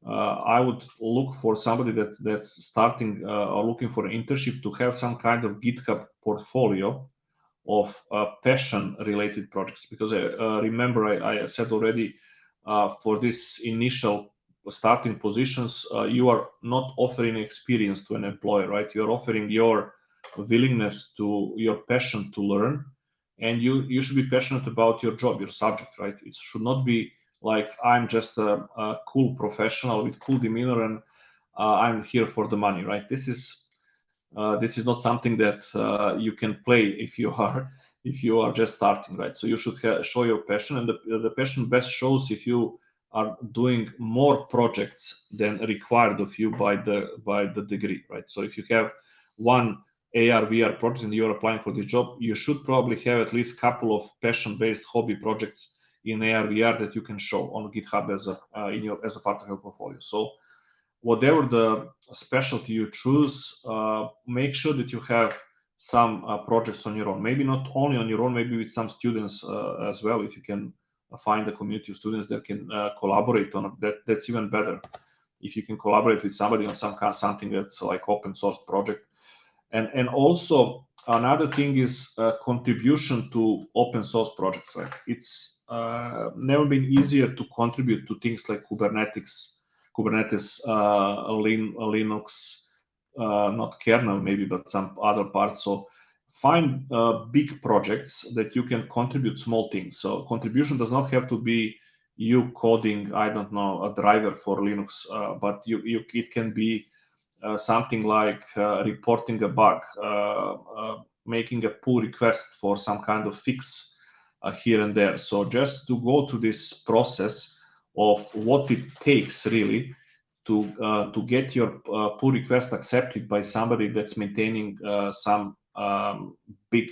I would look for somebody that's starting or looking for an internship to have some kind of GitHub portfolio of passion related projects, because remember I said already for this initial starting positions you are not offering experience to an employer, right? You're offering your willingness to your passion to learn, and you should be passionate about your job, your subject, right? It should not be like I'm just a cool professional with cool demeanor and I'm here for the money, right? This is not something that you can play if you are just starting, right? So you should show your passion, and the passion best shows if you are doing more projects than required of you by the degree, right? So if you have one AR VR project and you're applying for this job, you should probably have at least a couple of passion-based hobby projects in AR VR that you can show on GitHub as a part of your portfolio. So whatever the specialty you choose, make sure that you have some projects on your own. Maybe not only on your own, maybe with some students as well. If you can find a community of students that can collaborate on it, that's even better. If you can collaborate with somebody on something that's like open source project. And also another thing is contribution to open source projects. Right? It's never been easier to contribute to things like Kubernetes, Linux, not kernel maybe, but some other parts. So find big projects that you can contribute small things. So contribution does not have to be you coding, I don't know, a driver for Linux, but it can be something like reporting a bug, making a pull request for some kind of fix here and there. So just to go to this process of what it takes really to get your pull request accepted by somebody that's maintaining some big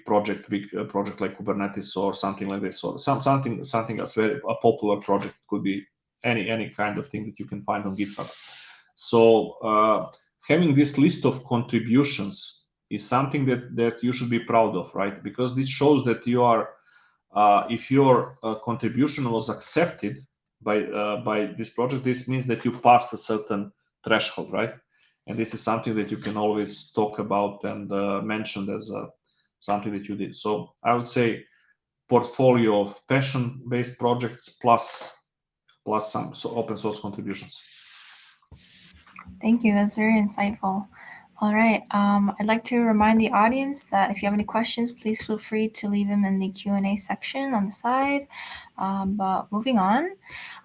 project like Kubernetes or something like this, or something else. A popular project could be any kind of thing that you can find on GitHub. So having this list of contributions is something that you should be proud of, right? Because this shows that you are, if your contribution was accepted by this project, this means that you passed a certain threshold, right? And this is something that you can always talk about and mention as something that you did. So I would say portfolio of passion-based projects plus some open source contributions. Thank you. That's very insightful. All right. I'd like to remind the audience that if you have any questions, please feel free to leave them in the Q&A section on the side. But moving on,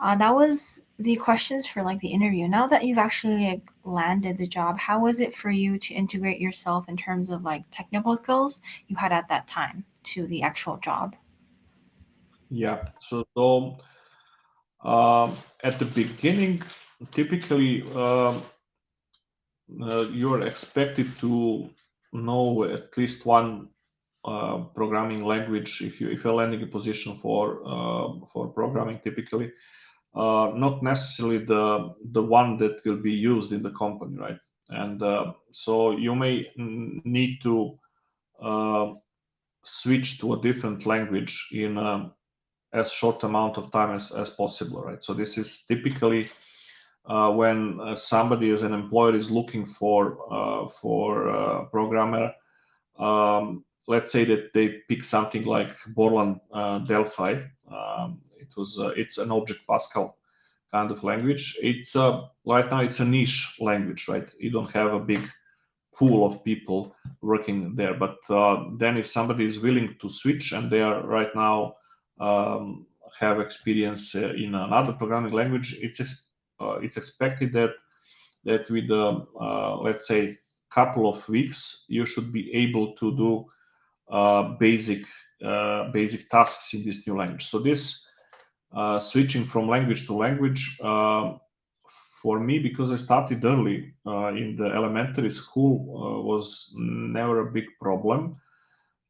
that was the questions for like the interview. Now that you've actually like landed the job, how was it for you to integrate yourself in terms of like technical skills you had at that time to the actual job? Yeah. So at the beginning, typically you're expected to know at least one programming language if you're landing a position for programming. Typically, not necessarily the one that will be used in the company, right? And so you may need to switch to a different language in as short amount of time as possible, right? So this is typically when somebody as an employer is looking for a programmer. Let's say that they pick something like Borland Delphi. It's an Object Pascal kind of language. It's right now it's a niche language, right? You don't have a big pool of people working there. But then if somebody is willing to switch and they are right now have experience in another programming language, it's expected that with let's say couple of weeks you should be able to do basic tasks in this new language. So this switching from language to language for me, because I started early in the elementary school, was never a big problem.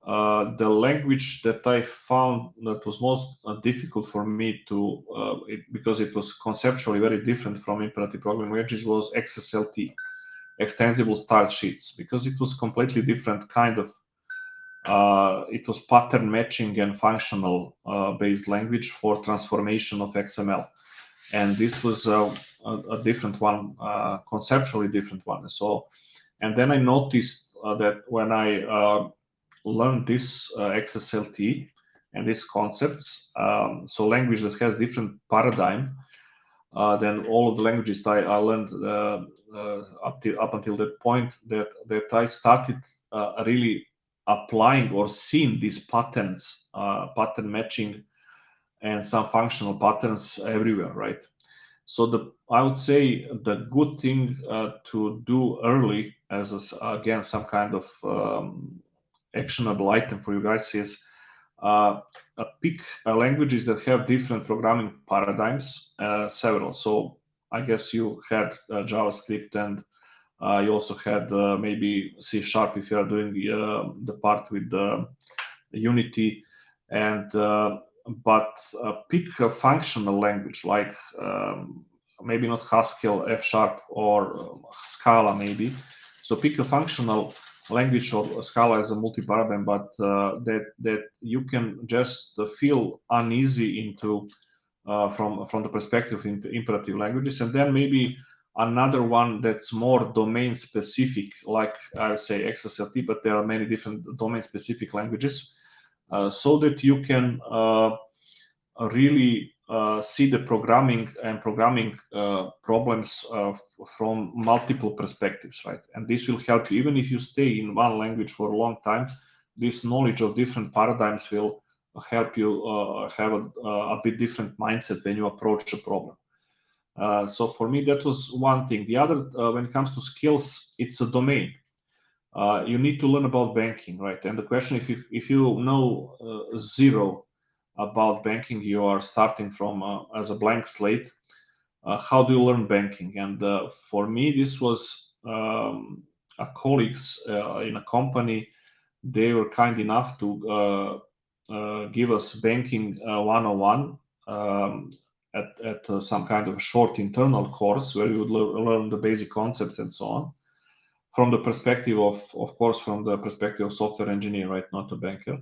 The language that I found that was most difficult for me to, because it was conceptually very different from imperative programming languages, was XSLT, extensible style sheets, because it was completely different kind of. It was pattern matching and functional based language for transformation of XML, and this was a different one, conceptually different one. So, and then I noticed that when I learned this XSLT and these concepts, so language that has different paradigm than all of the languages that I learned up until that point, that I started really applying or seeing these patterns, pattern matching, and some functional patterns everywhere, right? So I would say the good thing to do early, as again some kind of actionable item for you guys, is pick languages that have different programming paradigms, several. So I guess you had JavaScript, and you also had maybe C# if you are doing the part with Unity, and but pick a functional language like maybe not Haskell, F# or Scala maybe. So pick a functional language or Scala as a multi-paradigm, but that you can just feel uneasy into from the perspective of imperative languages, and then maybe another one that's more domain specific, like I would say XSLT, but there are many different domain specific languages, so that you can really see the programming and programming problems from multiple perspectives, right? And this will help you even if you stay in one language for a long time. This knowledge of different paradigms will help you have a bit different mindset when you approach a problem. So for me, that was one thing. The other, when it comes to skills, it's a domain. You need to learn about banking, right? And the question, if you know zero about banking, you are starting from as a blank slate. How do you learn banking? And for me, this was a colleagues in a company. They were kind enough to give us banking 101 at some kind of short internal course where you would learn the basic concepts and so on, from the perspective of course, from the perspective of software engineer, right, not a banker.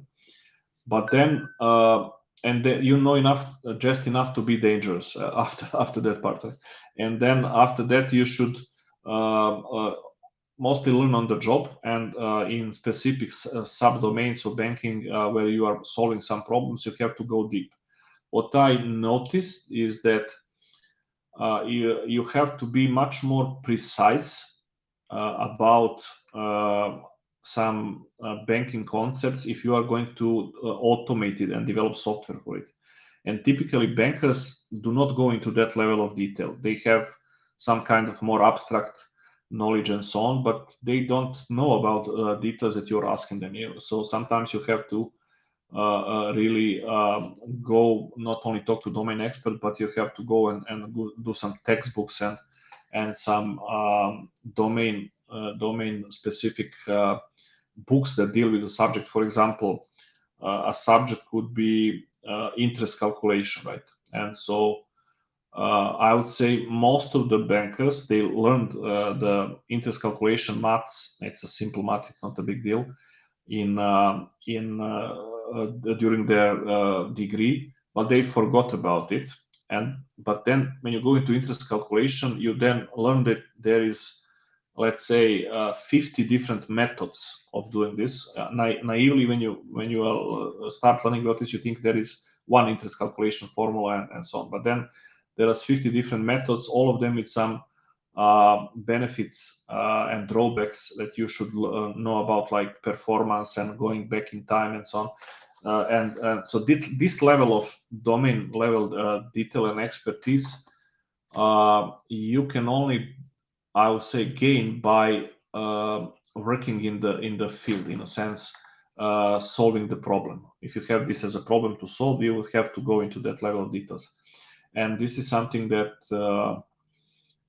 But then, and then you know enough, just enough to be dangerous after that part, right? And then after that, you should mostly learn on the job and in specific subdomains of banking where you are solving some problems, you have to go deep. What I noticed is that you have to be much more precise about some banking concepts if you are going to automate it and develop software for it. And typically, bankers do not go into that level of detail. They have some kind of more abstract knowledge and so on, but they don't know about details that you're asking them. So sometimes you have to really go, not only talk to domain experts, but you have to go and do some textbooks and some domain specific books that deal with the subject. For example, a subject could be interest calculation, right? And so I would say most of the bankers, they learned the interest calculation maths. It's a simple math; it's not a big deal. During their degree, but they forgot about it. But then when you go into interest calculation, you then learn that there is, let's say, 50 different methods of doing this. Naively, when you start learning about this, you think there is one interest calculation formula and so on. But then there are 50 different methods, all of them with some benefits and drawbacks that you should know about, like performance and going back in time and so on. And so this level of domain level detail and expertise you can only, I would say, gain by working in the field, in a sense, solving the problem. If you have this as a problem to solve, you will have to go into that level of details. And this is something that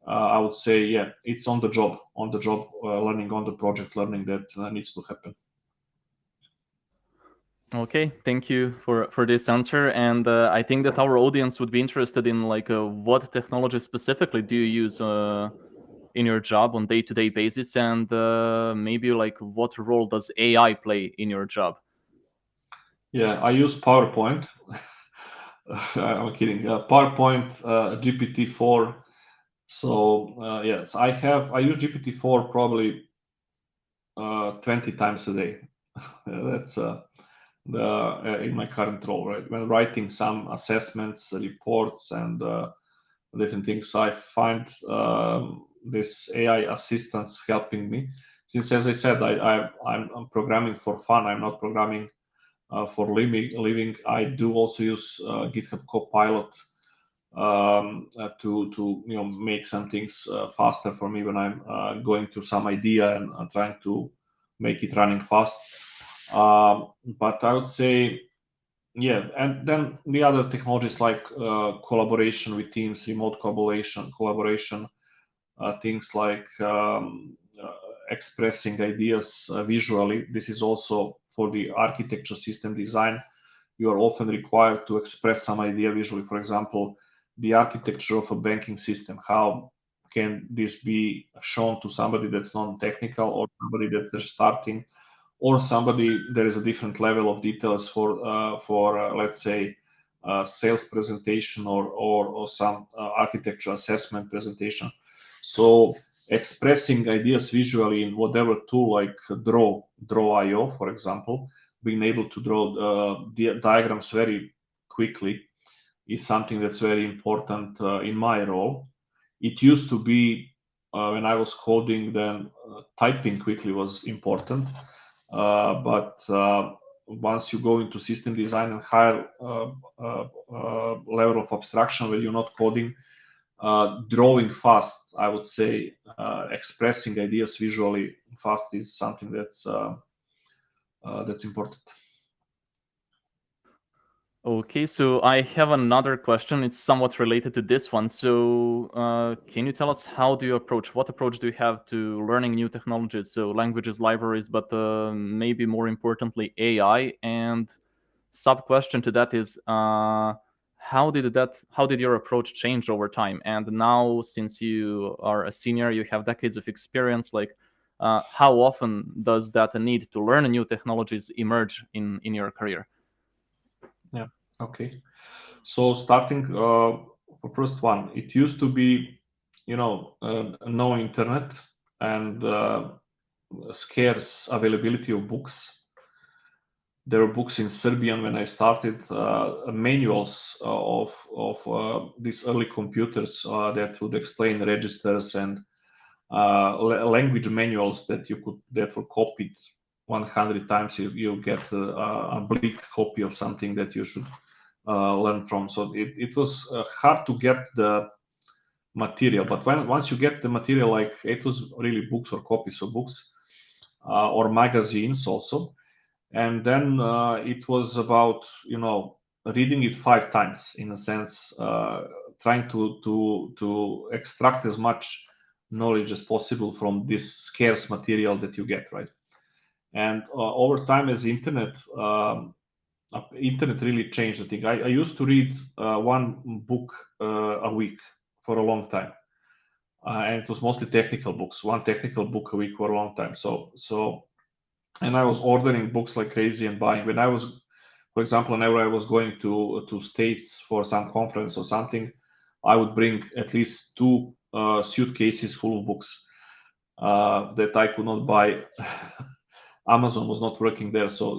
I would say, yeah, it's on the job learning, on the project learning that needs to happen. Okay, thank you for this answer. And I think that our audience would be interested in like what technology specifically do you use in your job on day-to-day basis, and maybe like what role does AI play in your job? Yeah, I use PowerPoint. I'm kidding. PowerPoint, GPT-4. So yes, I use GPT-4 probably 20 times a day. That's in my current role, right? When writing some assessments, reports, and different things, I find this AI assistance helping me. Since, as I said, I'm programming for fun. I'm not programming for living. I do also use GitHub Copilot to make some things faster for me when I'm going through some idea and trying to make it running fast. But I would say, yeah, and then the other technologies like collaboration with teams, remote collaboration, things like expressing ideas visually. This is also for the architecture system design. You are often required to express some idea visually. For example, the architecture of a banking system. How can this be shown to somebody that's non-technical, or somebody that they're starting, or somebody there is a different level of details for let's say sales presentation or some architecture assessment presentation. So expressing ideas visually in whatever tool like Draw.io, for example, being able to draw diagrams very quickly is something that's very important in my role. It used to be when I was coding, then typing quickly was important. But once you go into system design and higher level of abstraction where you're not coding, drawing fast, I would say, expressing ideas visually fast is something that's important. Okay, so I have another question. It's somewhat related to this one. So, can you tell us what approach do you have to learning new technologies? So, languages, libraries, but maybe more importantly, AI. And sub question to that is, how did your approach change over time? And now, since you are a senior, you have decades of experience. Like, how often does that need to learn new technologies emerge in your career? Yeah. Okay. So starting for first one, it used to be, no internet and scarce availability of books. There were books in Serbian when I started, manuals of these early computers that would explain registers and language manuals that were copied 100 times. You get a bleak copy of something that you should learn from. So it was hard to get the material, but once you get the material, like it was really books or copies of books or magazines also, and then it was about reading it 5 times, in a sense, trying to extract as much knowledge as possible from this scarce material that you get, right? And over time, as internet really changed the thing. I used to read one book a week for a long time, and it was mostly technical books. One technical book a week for a long time. And I was ordering books like crazy and buying. When I was, for example, whenever I was going to States for some conference or something, I would bring at least 2 suitcases full of books that I could not buy. Amazon was not working there, so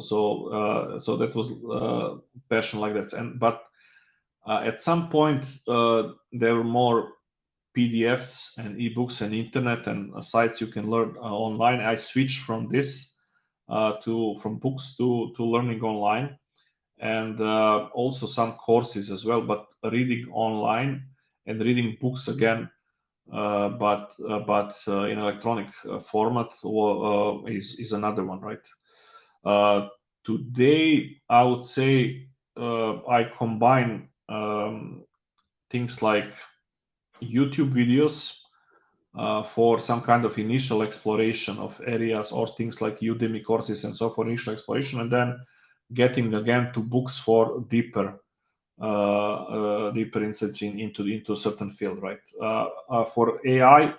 that was passion like that. But at some point, there were more PDFs and ebooks and internet and sites you can learn online. I switched from this from books to learning online, and also some courses as well. But reading online and reading books again, but in electronic format is another one, right? Today, I would say I combine things like YouTube videos for some kind of initial exploration of areas, or things like Udemy courses and so for initial exploration, and then getting again to books for deeper insights into a certain field, right? For AI,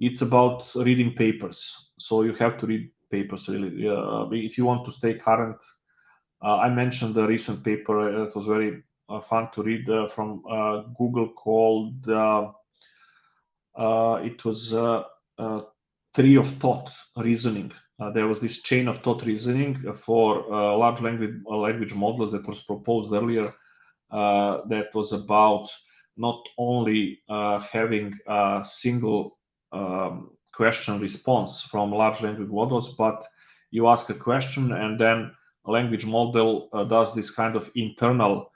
it's about reading papers. So you have to read papers really. If you want to stay current, I mentioned the recent paper that was very fun to read from Google called it was tree of thought reasoning. There was this chain of thought reasoning for large language models that was proposed earlier. That was about not only having a single question response from large language models, but you ask a question and then a language model does this kind of internal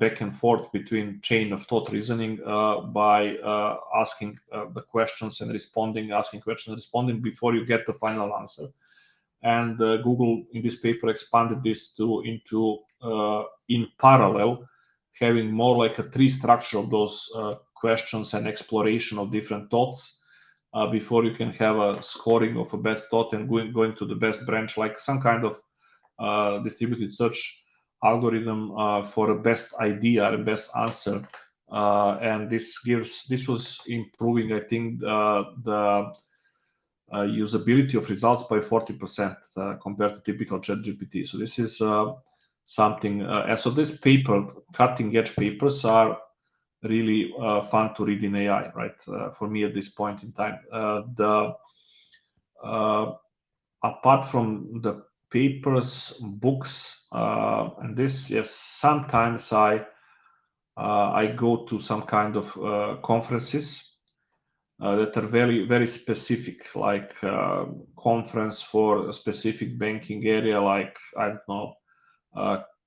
back and forth between chain of thought reasoning by asking the questions and responding, asking questions and responding before you get the final answer. And Google in this paper expanded this into in parallel, having more like a tree structure of those questions and exploration of different thoughts before you can have a scoring of a best thought and going to the best branch, like some kind of distributed search algorithm for a best idea and best answer and this was improving, I think, the usability of results by 40% compared to typical ChatGPT. So this is something. And so this paper, cutting edge papers, are really fun to read in AI, right? For me at this point in time, apart from the papers, books, and this, yes, sometimes I go to some kind of conferences that are very specific, like conference for a specific banking area, like I don't know,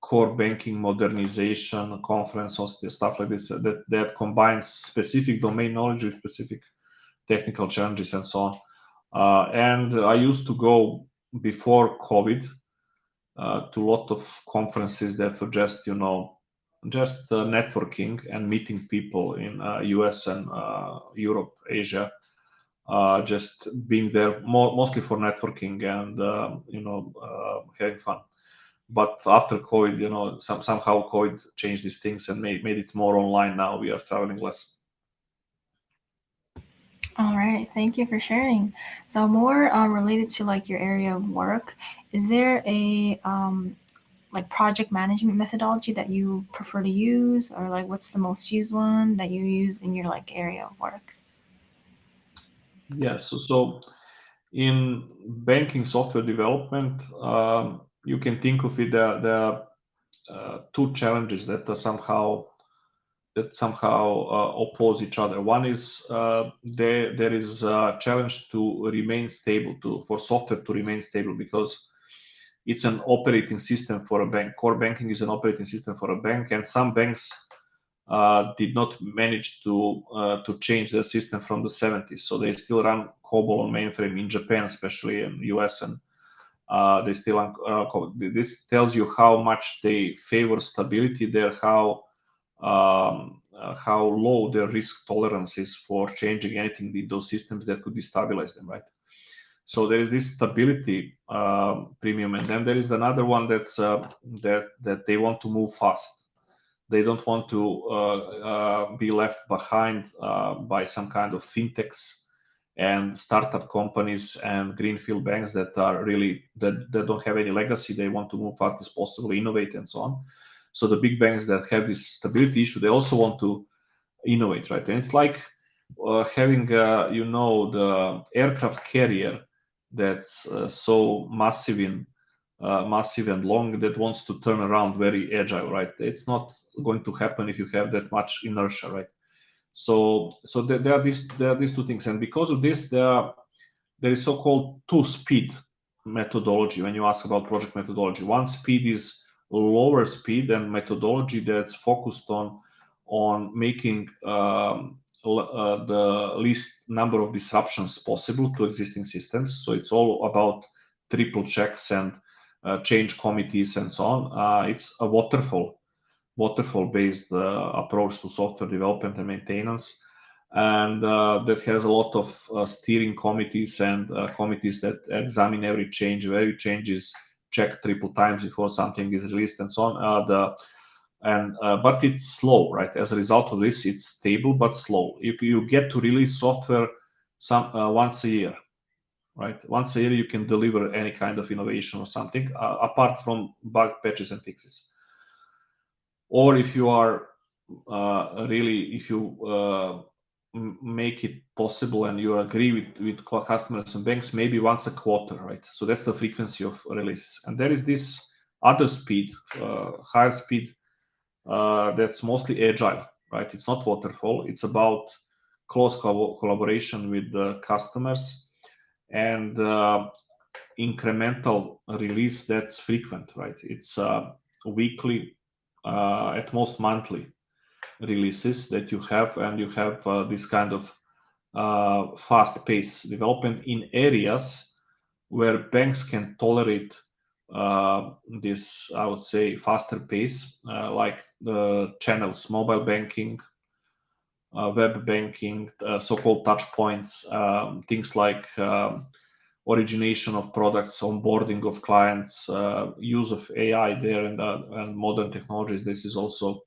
core banking modernization conference or stuff like this that combines specific domain knowledge with specific technical challenges and so on. And I used to go before COVID to a lot of conferences that were just networking and meeting people in US and Europe, Asia, just being there mostly for networking and having fun. But after COVID, somehow COVID changed these things and made it more online. Now we are traveling less. All right, thank you for sharing. So more related to like your area of work, is there a like project management methodology that you prefer to use, or like what's the most used one that you use in your like area of work? Yes. So in banking software development, you can think of it there are two challenges that are somehow oppose each other. One is there is a challenge to remain stable, for software to remain stable, because it's an operating system for a bank. Core banking is an operating system for a bank, and some banks did not manage to change their system from the 70s. So they still run COBOL on mainframe in Japan, especially in US, and they still run COBOL. This tells you how much they favor stability there, how low their risk tolerance is for changing anything in those systems that could destabilize them, right? So there is this stability premium, and then there is another one that's that they want to move fast. They don't want to be left behind by some kind of fintechs and startup companies and greenfield banks that are really that don't have any legacy. They want to move fast as possible, innovate, and so on. So the big banks that have this stability issue, they also want to innovate, right? And it's like having, the aircraft carrier that's so massive and long that wants to turn around very agile, right? It's not going to happen if you have that much inertia, right? So there are these two things, and because of this, there is so-called two-speed methodology. When you ask about project methodology, one speed is lower speed and methodology that's focused on making the least number of disruptions possible to existing systems. So it's all about triple checks and change committees and so on. It's a waterfall-based approach to software development and maintenance, and that has a lot of steering committees and committees that examine every change. Every change is checked triple times before something is released and so on. But it's slow, right? As a result of this, it's stable but slow. You get to release software once a year, right? Once a year you can deliver any kind of innovation or something, apart from bug patches and fixes. Or if you are if you make it possible and you agree with customers and banks, maybe once a quarter, right? So that's the frequency of release. And there is this other speed, higher speed, that's mostly agile, right? It's not waterfall. It's about close collaboration with the customers and incremental release that's frequent, right? It's weekly, at most monthly releases that you have, and you have this kind of fast pace development in areas where banks can tolerate this, I would say, faster pace, like the channels, mobile banking, web banking, so-called touch points, things like origination of products, onboarding of clients, use of AI there, and modern technologies. This is also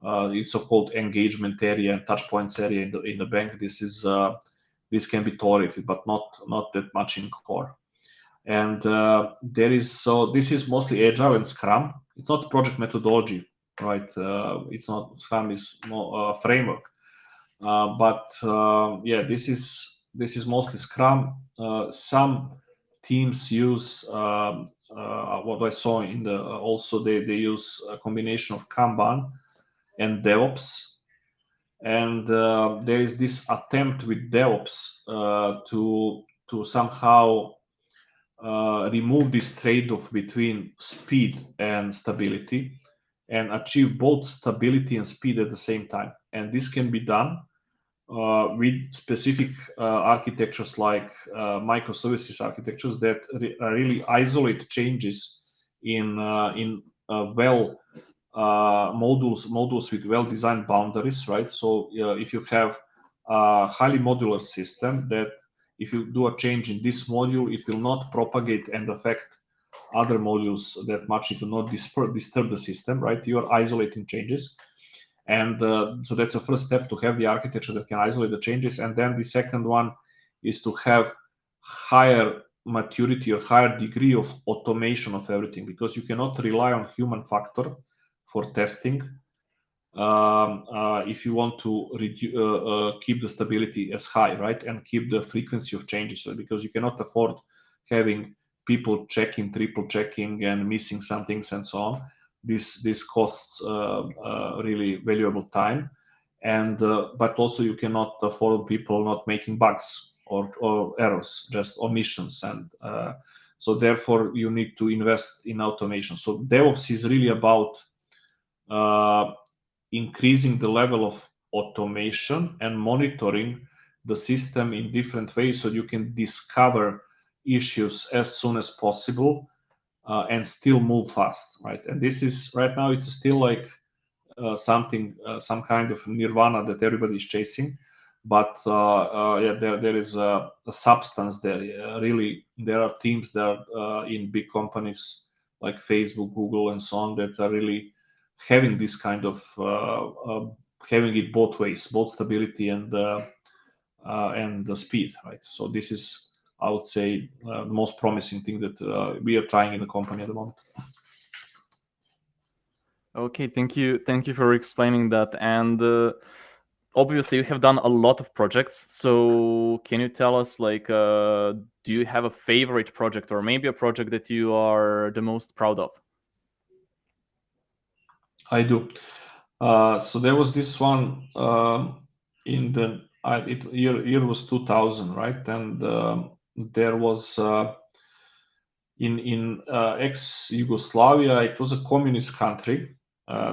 it's so-called engagement area and touch points area in the bank. This can be tolerated, but not that much in core. And this is mostly agile and Scrum. It's not a project methodology, right? It's not Scrum is more framework, but yeah, this is mostly Scrum. Some teams use what I saw in the also they use a combination of Kanban and DevOps, and there is this attempt with DevOps to somehow remove this trade-off between speed and stability and achieve both stability and speed at the same time. And this can be done with specific architectures like microservices architectures that really isolate changes in modules with well-designed boundaries, right? So if you have a highly modular system that if you do a change in this module, it will not propagate and affect other modules that much. It will not disturb the system, right? You are isolating changes. And so that's the first step, to have the architecture that can isolate the changes. And then the second one is to have higher maturity or higher degree of automation of everything, because you cannot rely on human factor for testing if you want to keep the stability as high, right, and keep the frequency of changes, because you cannot afford having people checking, triple checking, and missing some things and so on. This costs really valuable time, and but also you cannot afford people not making bugs or errors, just omissions, and so therefore you need to invest in automation. So DevOps is really about increasing the level of automation and monitoring the system in different ways, so you can discover issues as soon as possible and still move fast, right? And this is right now, it's still like some kind of nirvana that everybody is chasing, but yeah, there is a substance there. Really, there are teams that are in big companies like Facebook, Google, and so on, that are really having this kind of having it both ways, both stability and the speed, right? So this is, I would say, the most promising thing that we are trying in the company at the moment. Okay, thank you for explaining that. And obviously, you have done a lot of projects. So can you tell us, like, do you have a favorite project, or maybe a project that you are the most proud of? I do. So there was this one in the year was 2000, right? And there was in ex-Yugoslavia, it was a communist country.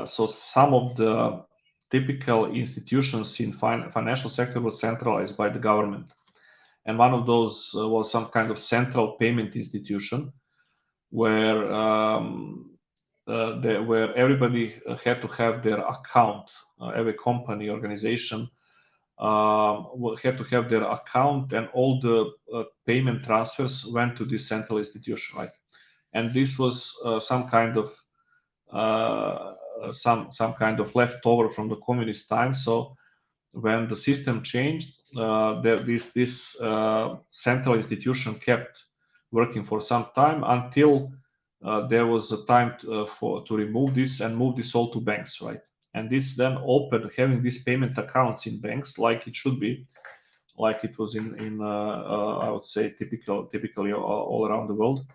So some of the typical institutions in financial sector was centralized by the government, and one of those was some kind of central payment institution where where everybody had to have their account. Every company, organization had to have their account, and all the payment transfers went to this central institution, right? And this was some kind of leftover from the communist time. So when the system changed, this central institution kept working for some time until there was a time to remove this and move this all to banks, right? And this then opened having these payment accounts in banks, like it should be, like it was in I would say typically all around the world.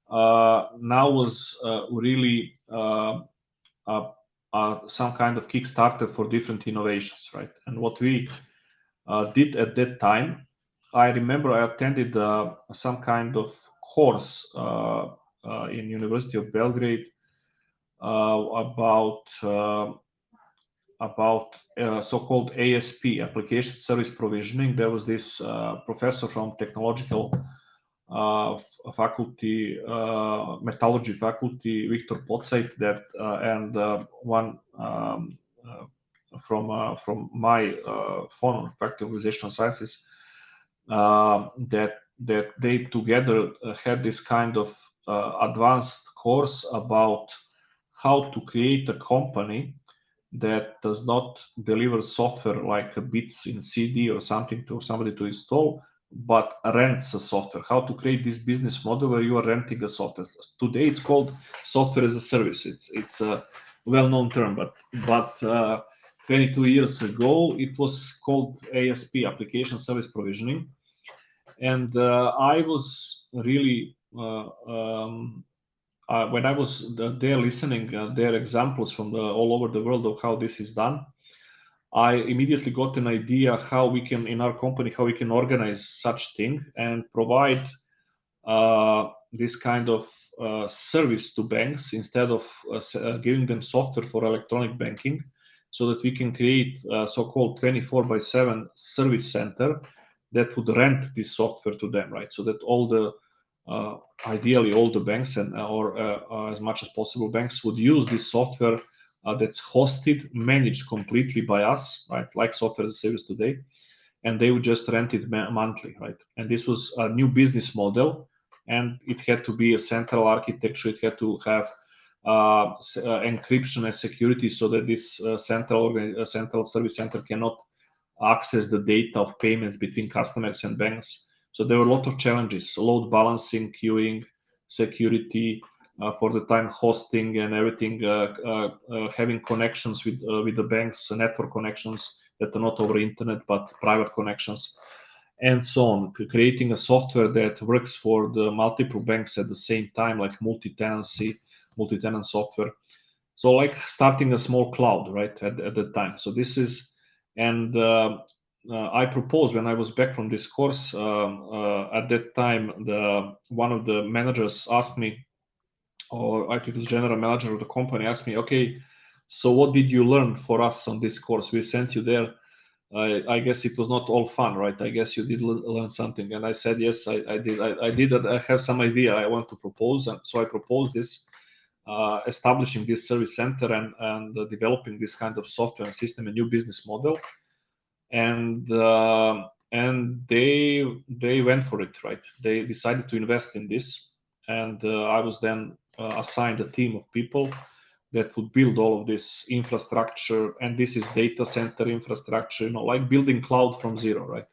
Now was really some kind of Kickstarter for different innovations, right? And what we did at that time, I remember I attended some kind of course in University of Belgrade about so-called ASP, application service provisioning. There was this professor from technological faculty, metallurgy faculty, Victor Pocajt, that and one from my former faculty of organizational sciences, that they together had this kind of advanced course about how to create a company that does not deliver software like bits in CD or something to somebody to install, but rents a software. How to create this business model where you are renting a software. Today it's called software as a service. It's a well-known term, but 22 years ago it was called ASP, Application Service Provisioning, and I was really when I was there listening their examples from all over the world of how this is done, I immediately got an idea how we can, in our company, how we can organize such thing and provide this kind of service to banks instead of giving them software for electronic banking, so that we can create a so-called 24/7 service center that would rent this software to them, right? So that all the ideally all the banks and or as much as possible banks would use this software that's hosted, managed completely by us, right? Like software as a service today, and they would just rent it monthly, right? And this was a new business model, and it had to be a central architecture. It had to have encryption and security, so that this central service center cannot access the data of payments between customers and banks. So there were a lot of challenges: load balancing, queuing, security, for the time hosting and everything, having connections with the banks, network connections that are not over internet but private connections, and so on. Creating a software that works for the multiple banks at the same time, like multi-tenant software. So like starting a small cloud, right, at the time. So this is, and I proposed when I was back from this course at that time, one of the managers asked me, or I think it was general manager of the company, asked me, okay, so what did you learn for us on this course? We sent you there. I guess it was not all fun, right? I guess you did learn something. And I said, yes, I did. I did. I have some idea I want to propose. And so I proposed this, establishing this service center and developing this kind of software and system, a new business model. And they went for it, right? They decided to invest in this. And I was then assigned a team of people that would build all of this infrastructure, and this is data center infrastructure, like building cloud from zero, right?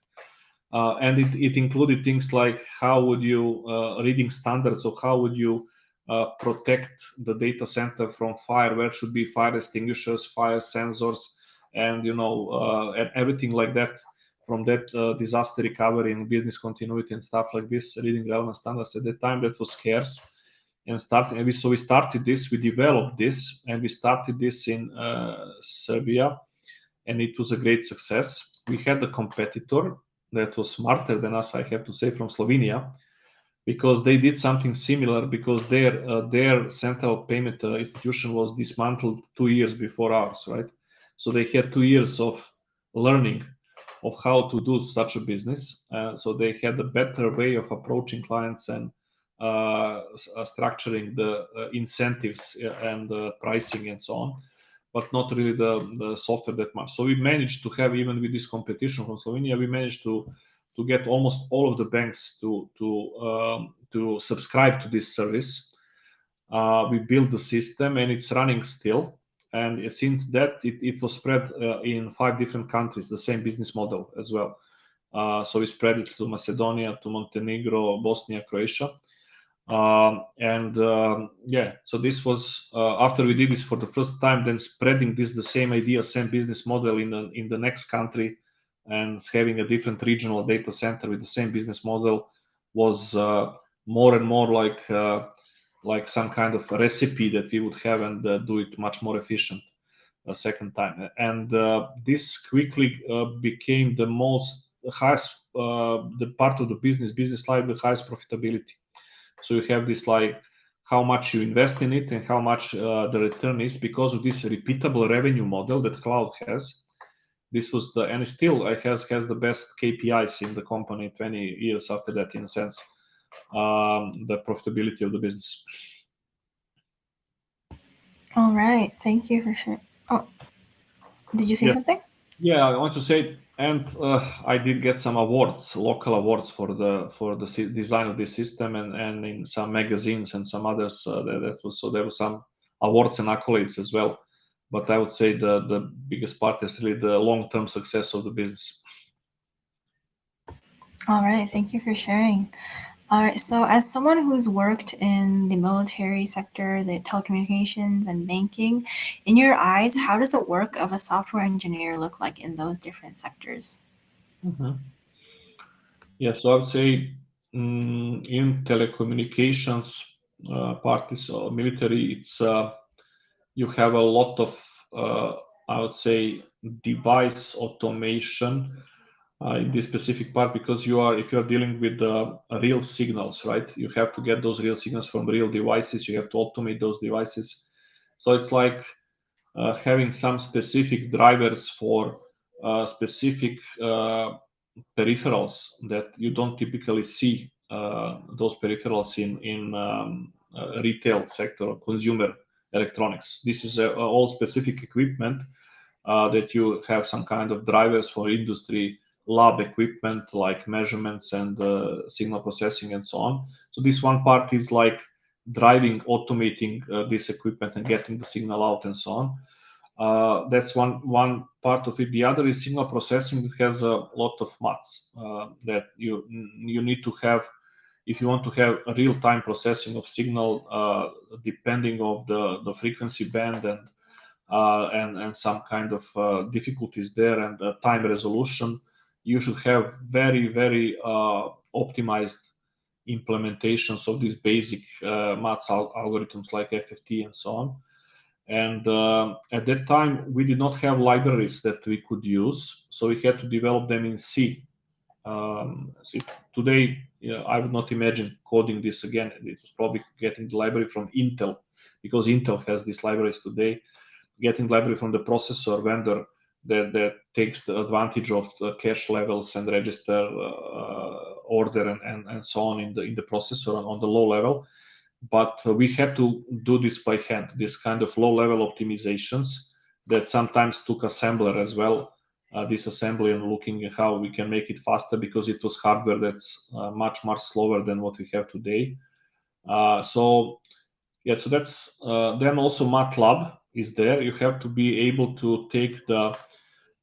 And it included things like how would you reading standards, or how would you protect the data center from fire, where should be fire extinguishers, fire sensors, and and everything like that, from that disaster recovery and business continuity and stuff like this, reading relevant standards. At that time that was scarce. And we started this, we developed this, and we started this in Serbia, and it was a great success. We had a competitor that was smarter than us, I have to say, from Slovenia, because they did something similar, because their central payment institution was dismantled 2 years before ours, right? So they had 2 years of learning of how to do such a business. So they had a better way of approaching clients and structuring the incentives and pricing and so on, but not really the software that much. So we managed to have, even with this competition from Slovenia, we managed to get almost all of the banks to subscribe to this service. We built the system, and it's running still. And since that, it was spread in 5 different countries, the same business model as well. So we spread it to Macedonia, to Montenegro, Bosnia, Croatia. So this was after we did this for the first time, then spreading this, the same idea, same business model in the next country, and having a different regional data center with the same business model was more and more like some kind of recipe that we would have, and do it much more efficient a second time. And this quickly became the highest, the part of the business life, the highest profitability. So you have this, like, how much you invest in it and how much the return is, because of this repeatable revenue model that cloud has. This was and still has the best KPIs in the company 20 years after that, in a sense, the profitability of the business. All right, thank you for sure. Oh, did you say something? Yeah, I want to say, and I did get some awards, local awards for the design of this system, and in some magazines and some others. There were some awards and accolades as well But I would say the biggest part is really the long-term success of the business. All right, thank you for sharing. All right, so as someone who's worked in the military sector, the telecommunications, and banking, in your eyes, how does the work of a software engineer look like in those different sectors? Yeah, so I would say in telecommunications parties or military, it's you have a lot of I would say device automation in this specific part, because if you are dealing with real signals, right? You have to get those real signals from real devices. You have to automate those devices. So it's like having some specific drivers for specific peripherals that you don't typically see those peripherals in retail sector or consumer electronics. This is all specific equipment that you have some kind of drivers for industry lab equipment like measurements and signal processing and so on. So this one part is like driving, automating this equipment and getting the signal out and so on. That's one part of it. The other is signal processing. It has a lot of maths that you need to have if you want to have a real-time processing of signal, depending of the frequency band and some kind of difficulties there and time resolution. You should have very optimized implementations of these basic maths algorithms like FFT and so on. And at that time, we did not have libraries that we could use, so we had to develop them in C. Today, I would not imagine coding this again. It was probably getting the library from Intel, because Intel has these libraries today. Getting library from the processor vendor that takes the advantage of the cache levels and register order and so on in the processor on the low level. But we had to do this by hand, this kind of low-level optimizations that sometimes took assembler as well, disassembly and looking at how we can make it faster, because it was hardware that's much slower than what we have today. So that's then also MATLAB is there. You have to be able to take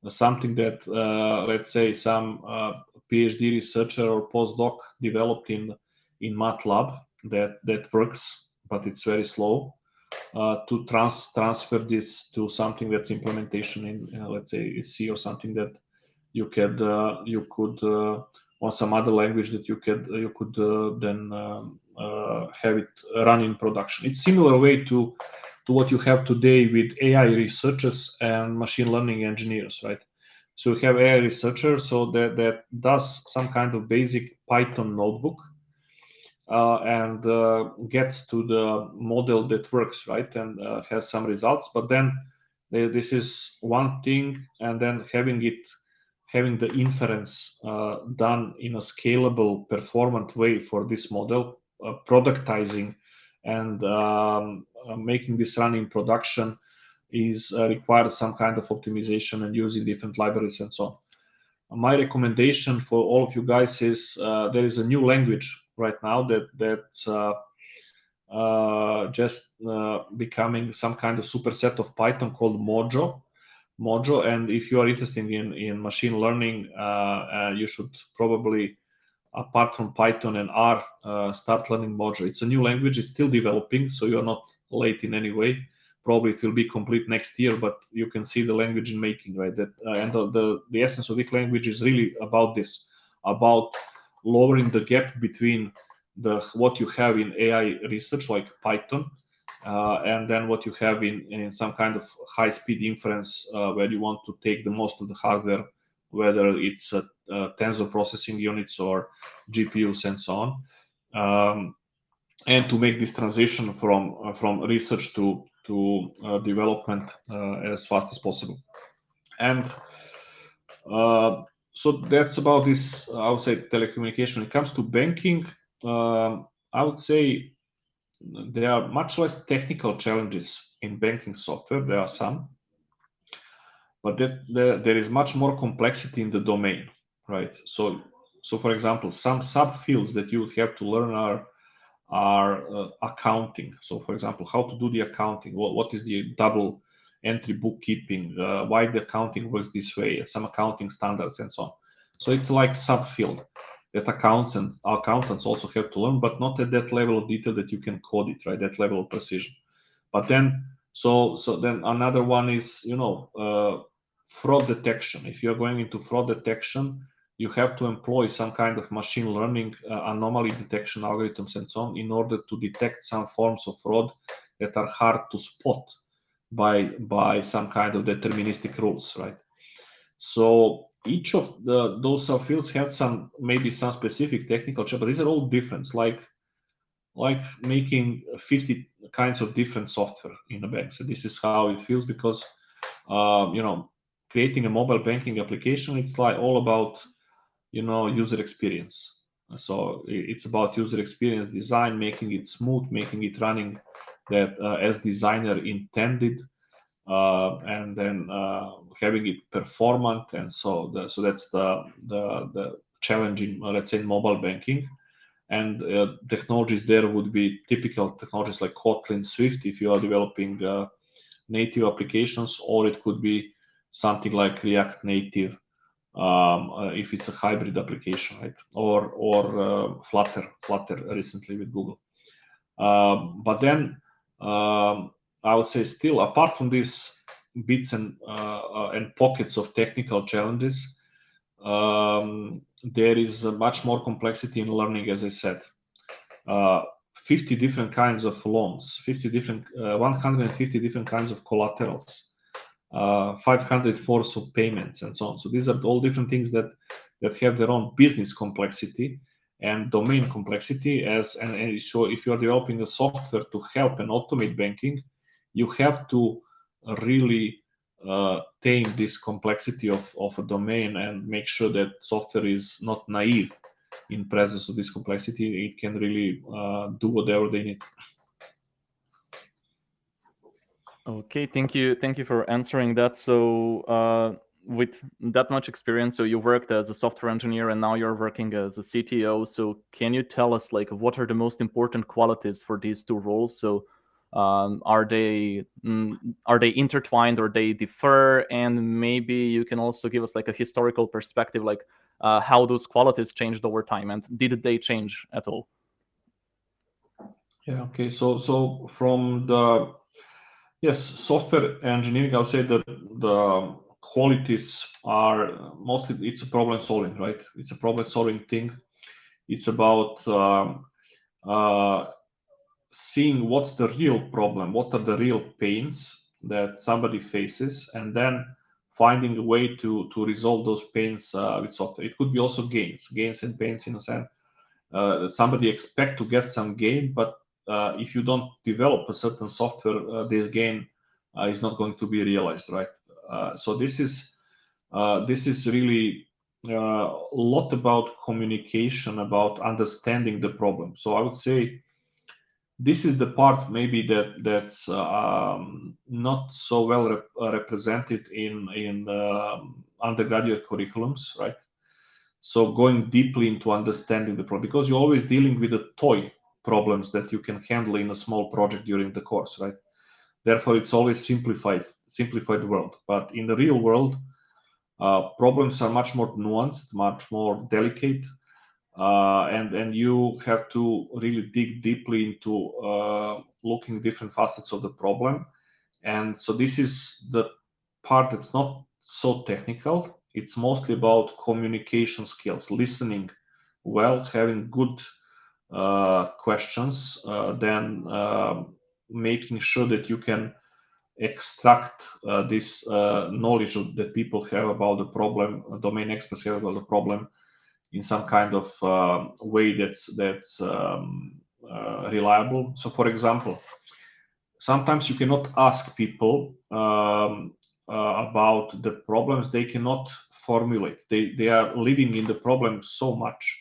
something that let's say some PhD researcher or postdoc developed in MATLAB that works, but it's very slow, to transfer this to something that's implementation in let's say C or something that you could or some other language that you could then have it run in production. It's similar way to what you have today with AI researchers and machine learning engineers, right? So you have AI researchers, so that does some kind of basic Python notebook and gets to the model that works, right, and has some results. But then this is one thing, and then having the inference done in a scalable, performant way for this model, productizing and making this run in production is requires some kind of optimization and using different libraries and so on. My recommendation for all of you guys is there is a new language right now that's just becoming some kind of superset of Python called Mojo. And if you are interested in machine learning, you should probably, apart from Python and R, start learning Mojo. It's a new language. It's still developing, so you're not late in any way. Probably it will be complete next year, but you can see the language in making, right? That and the essence of this language is really about this, about lowering the gap between what you have in AI research like Python and then what you have in some kind of high-speed inference where you want to take the most of the hardware, whether it's tensor processing units or GPUs and so on, and to make this transition from research to development as fast as possible. And so that's about this, I would say, telecommunication. When it comes to banking, I would say there are much less technical challenges in banking software. There are some, but there is much more complexity in the domain, right? So for example, some subfields that you would have to learn are accounting. So for example, how to do the accounting, what is the double entry bookkeeping, why the accounting works this way, some accounting standards, and so on. So it's like subfield that accountants also have to learn, but not at that level of detail that you can code it, right? That level of precision. But then, so then another one is, fraud detection. If you're going into fraud detection, you have to employ some kind of machine learning, anomaly detection algorithms, and so on, in order to detect some forms of fraud that are hard to spot by some kind of deterministic rules, right? So each of those subfields have maybe some specific technical challenges, but these are all different. Like making 50 kinds of different software in a bank. So this is how it feels, because creating a mobile banking application, it's like all about user experience. So it's about user experience design, making it smooth, making it running that as designer intended, and then having it performant. And so that's the challenging, let's say, mobile banking. And technologies there would be typical technologies like Kotlin, Swift, if you are developing native applications, or it could be something like React Native, if it's a hybrid application, right? Or Flutter recently with Google. But then I would say, still, apart from these bits and pockets of technical challenges, there is much more complexity in learning, as I said. 50 different kinds of loans, 150 different kinds of collaterals, 500 forms of payments, and so on. So these are all different things that have their own business complexity and domain complexity. And so if you're developing a software to help and automate banking, you have to really tame this complexity of a domain and make sure that software is not naive in presence of this complexity. It can really do whatever they need. Okay, thank you for answering that. So with that much experience, so you worked as a software engineer and now you're working as a CTO. So can you tell us, like, what are the most important qualities for these two roles? So are they intertwined or they differ? And maybe you can also give us like a historical perspective, like how those qualities changed over time, and did they change at all? Yeah. Okay. So from software engineering, I would say that the qualities are mostly, it's a problem solving, right? It's a problem solving thing. It's about seeing what's the real problem, what are the real pains that somebody faces, and then finding a way to resolve those pains with software. It could be also gains and pains, in a sense. Somebody expect to get some gain, but if you don't develop a certain software, this gain is not going to be realized, right? So this is really a lot about communication, about understanding the problem. So I would say this is the part maybe that's not so well represented in undergraduate curriculums, right? So going deeply into understanding the problem, because you're always dealing with the toy problems that you can handle in a small project during the course, right? Therefore, it's always simplified world. But in the real world, problems are much more nuanced, much more delicate, and you have to really dig deeply into looking different facets of the problem. And so this is the part that's not so technical. It's mostly about communication skills, listening well, having good questions, then making sure that you can extract this knowledge that people have about the problem, domain experts have about the problem, in some kind of way that's reliable. So, for example, sometimes you cannot ask people about the problems they cannot formulate. They are living in the problem so much,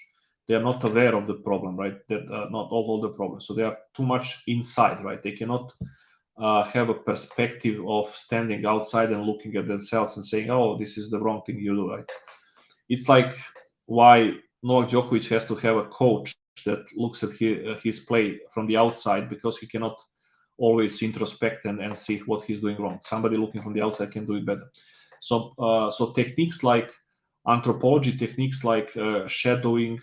they are not aware of the problem, right? That not all the problems. So they are too much inside, right? They cannot have a perspective of standing outside and looking at themselves and saying, "Oh, this is the wrong thing you do," right? It's like why Novak Djokovic has to have a coach that looks at his play from the outside, because he cannot always introspect and see what he's doing wrong. Somebody looking from the outside can do it better. So techniques like anthropology, techniques like shadowing,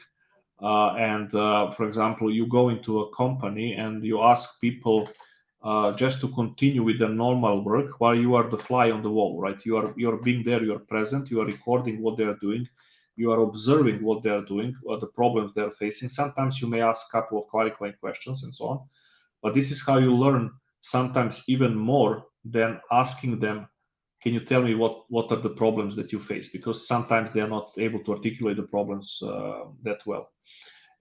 and for example, you go into a company and you ask people just to continue with their normal work while you are the fly on the wall, right? You're being there, you're present, you are recording what they are doing, you are observing what they are doing, what the problems they are facing. Sometimes you may ask a couple of clarifying questions and so on, but this is how you learn sometimes even more than asking them, can you tell me what are the problems that you face? Because sometimes they are not able to articulate the problems that well.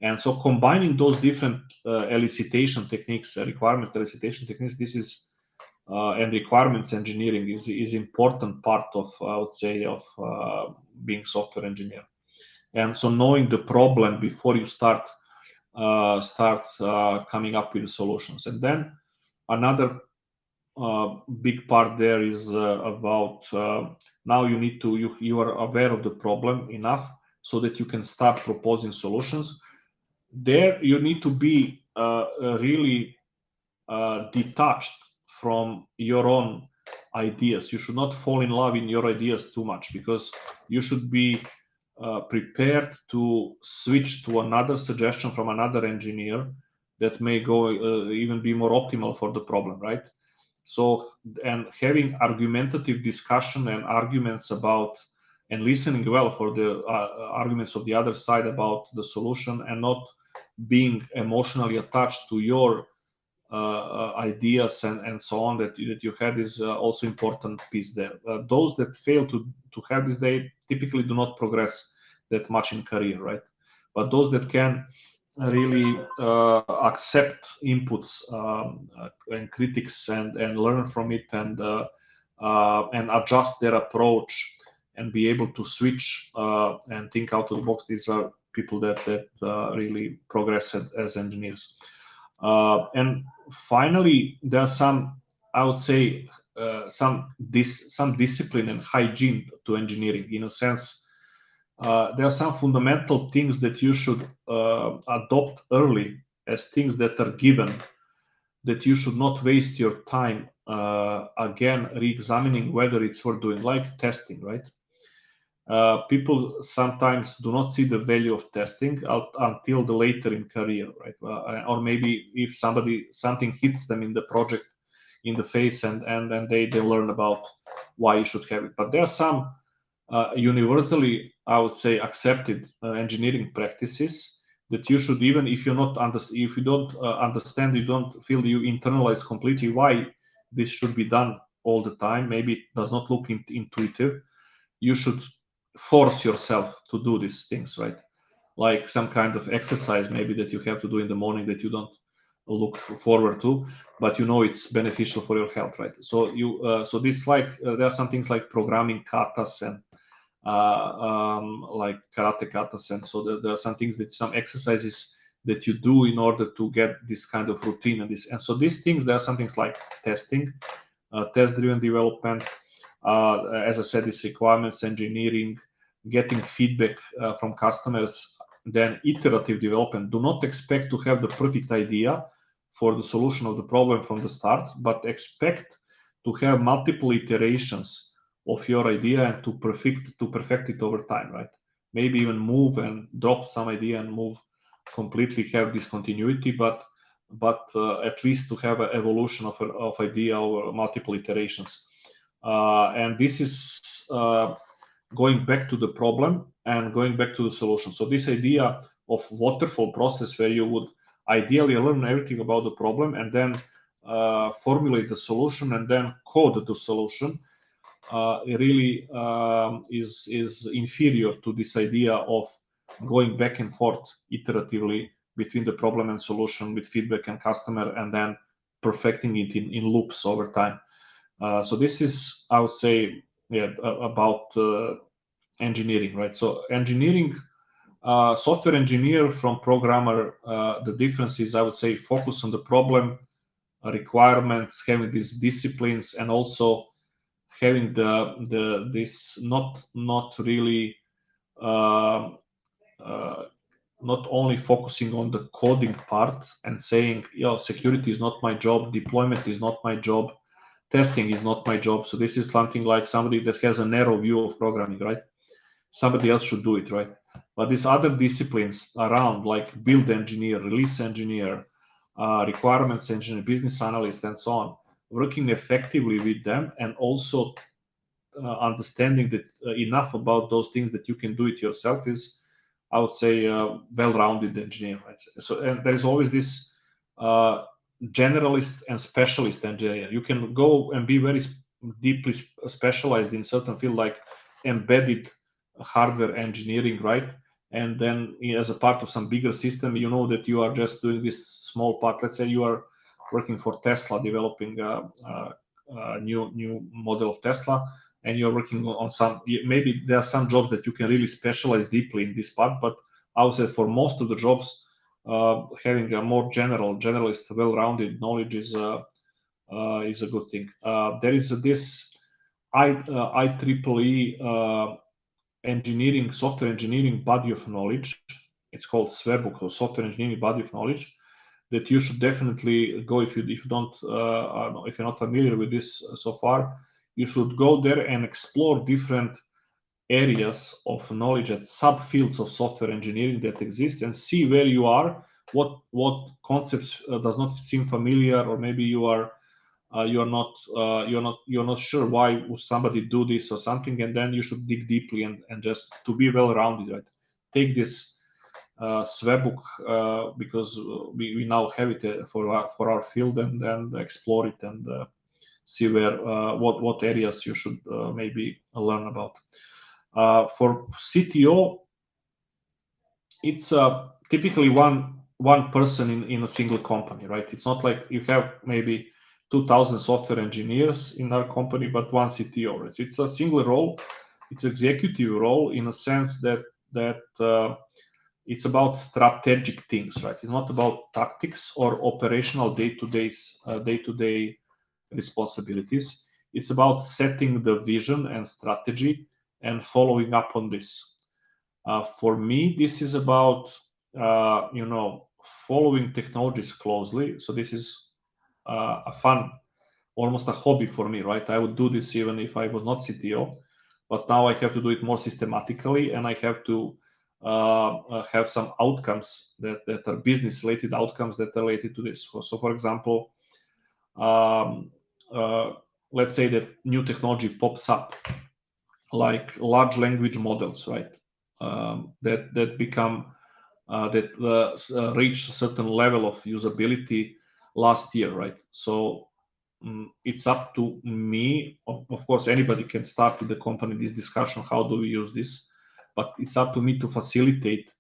And so combining those different elicitation techniques, requirement elicitation techniques, this is and requirements engineering is important part of, I would say, of being software engineer. And so knowing the problem before you start coming up with solutions. And then another big part there is about now you need to you are aware of the problem enough so that you can start proposing solutions. There you need to be really detached from your own ideas. You should not fall in love in your ideas too much, because you should be prepared to switch to another suggestion from another engineer that may go even be more optimal for the problem, right? So, and having argumentative discussion and arguments about, and listening well for the arguments of the other side about the solution, and not being emotionally attached to your ideas and so on that you had is also important piece there. Those that fail to have this, they typically do not progress that much in career, right? But those that can really accept inputs and critics and learn from it and adjust their approach and be able to switch and think out of the box. These are people that really progress as engineers. And finally, there are some, I would say, some discipline and hygiene to engineering. In a sense, there are some fundamental things that you should adopt early as things that are given, that you should not waste your time again re-examining whether it's worth doing, like testing, right? People sometimes do not see the value of testing until the later in career, right? Or maybe if something hits them in the project in the face, and they learn about why you should have it. But there are some universally, I would say, accepted engineering practices that you should, even if you're not if you don't understand, you don't feel you internalize completely why this should be done all the time. Maybe it does not look intuitive. You should force yourself to do these things, right? Like some kind of exercise maybe that you have to do in the morning that you don't look forward to, but you know it's beneficial for your health, right? So so this, like there are some things like programming katas and like karate katas, and so there are some things some exercises that you do in order to get this kind of routine and so these things, there are some things like testing, test-driven development, as I said, it's requirements engineering, getting feedback from customers, then iterative development. Do not expect to have the perfect idea for the solution of the problem from the start, but expect to have multiple iterations of your idea and to perfect it over time, right? Maybe even move and drop some idea and move completely, have discontinuity, but at least to have an evolution of idea over multiple iterations. And this is going back to the problem and going back to the solution. So this idea of waterfall process, where you would ideally learn everything about the problem and then formulate the solution and then code the solution, it really is inferior to this idea of going back and forth iteratively between the problem and solution with feedback and customer, and then perfecting it in loops over time. So this is, I would say, about engineering, right? So engineering, software engineer from programmer, the difference is, I would say, focus on the problem, requirements, having these disciplines, and also having this not really not only focusing on the coding part and saying, security is not my job, deployment is not my job, testing is not my job. So this is something like somebody that has a narrow view of programming, right? Somebody else should do it, right? But these other disciplines around, like build engineer, release engineer, requirements engineer, business analyst, and so on, working effectively with them and also understanding that enough about those things that you can do it yourself is, I would say, well-rounded engineer. Right? So, and there is always this generalist and specialist engineer. You can go and be very deeply specialized in certain field, like embedded hardware engineering, right? And then, as a part of some bigger system, you know that you are just doing this small part. Let's say you are working for Tesla, developing a new model of Tesla, and you're working on some, maybe there are some jobs that you can really specialize deeply in this part, but I would say for most of the jobs, having a more generalist, well-rounded knowledge is a good thing. There is this IEEE engineering, software engineering body of knowledge. It's called SWEBOK, or Software Engineering Body of Knowledge, that you should definitely go if you don't if you're not familiar with this so far. You should go there and explore different areas of knowledge and subfields of software engineering that exist, and see where you are, what concepts does not seem familiar, or maybe you're not sure why would somebody do this or something, and then you should dig deeply and just to be well-rounded, right? Take this SWEBOK because we now have it for our field, and explore it and see where what areas you should maybe learn about. For CTO, it's typically one person in a single company, right? It's not like you have maybe 2,000 software engineers in our company, but one CTO. Right? It's a single role. It's executive role in a sense that it's about strategic things, right? It's not about tactics or operational day-to-day responsibilities. It's about setting the vision and strategy and following up on this. For me, this is about following technologies closely. So this is a fun, almost a hobby for me, right? I would do this even if I was not CTO, but now I have to do it more systematically, and I have to have some outcomes that are business-related outcomes that are related to this. So, for example, let's say that new technology pops up, like large language models, right? That become reach a certain level of usability last year, right? So it's up to me. Of course, anybody can start with the company this discussion. How do we use this? But it's up to me to facilitate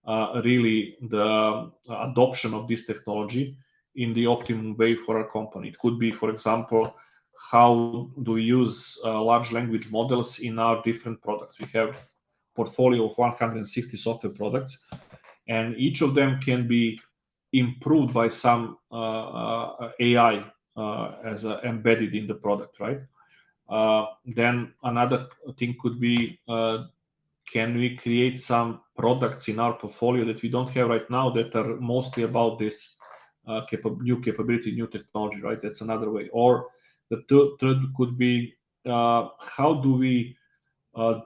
really the adoption of this technology in the optimum way for our company. It could be, for example, how do we use large language models in our different products? We have portfolio of 160 software products, and each of them can be improved by some AI as embedded in the product, right? Then another thing could be, can we create some products in our portfolio that we don't have right now that are mostly about this new capability, new technology, right? That's another way. Or the third could be, how do we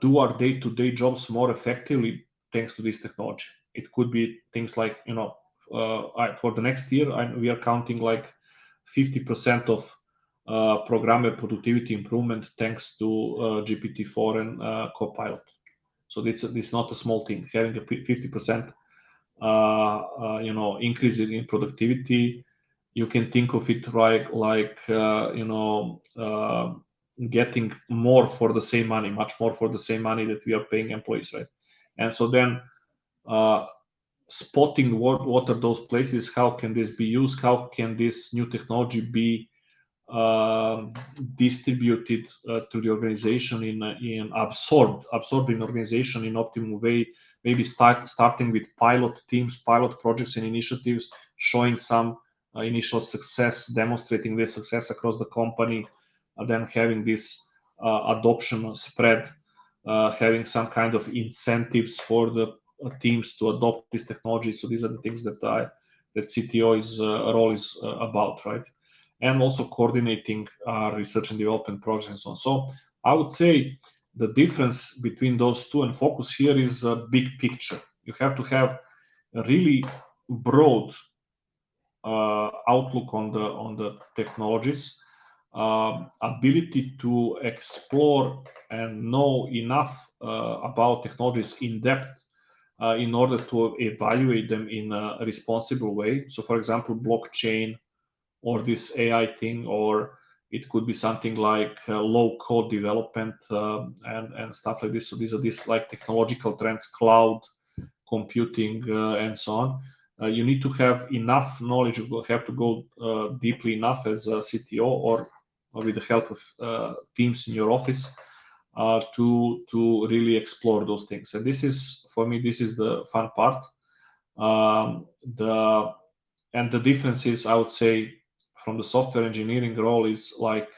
do our day-to-day jobs more effectively thanks to this technology? It could be things like, for the next year, we are counting like 50% of programmer productivity improvement thanks to GPT-4 and Copilot. So this not a small thing. Having a 50% increase in productivity, you can think of it like getting more for the same money, much more for the same money that we are paying employees, right? And so then spotting what are those places, how can this be used, how can this new technology be distributed to the organization in absorbed in organization in optimal way, maybe starting with pilot teams, pilot projects and initiatives, showing some initial success, demonstrating their success across the company, then having this adoption spread, having some kind of incentives for the teams to adopt this technology. So these are the things that CTO's role is about, right? And also coordinating research and development projects and so on. So I would say the difference between those two and focus here is a big picture. You have to have a really broad outlook on the technologies, ability to explore and know enough about technologies in depth in order to evaluate them in a responsible way. So, for example, blockchain or this AI thing, or it could be something like low code development and stuff like this. So these like technological trends, cloud computing, and so on. You need to have enough knowledge. You have to go deeply enough as a CTO or with the help of teams in your office to really explore those things. And this is, for me, this is the fun part. The difference is, I would say, from the software engineering role is like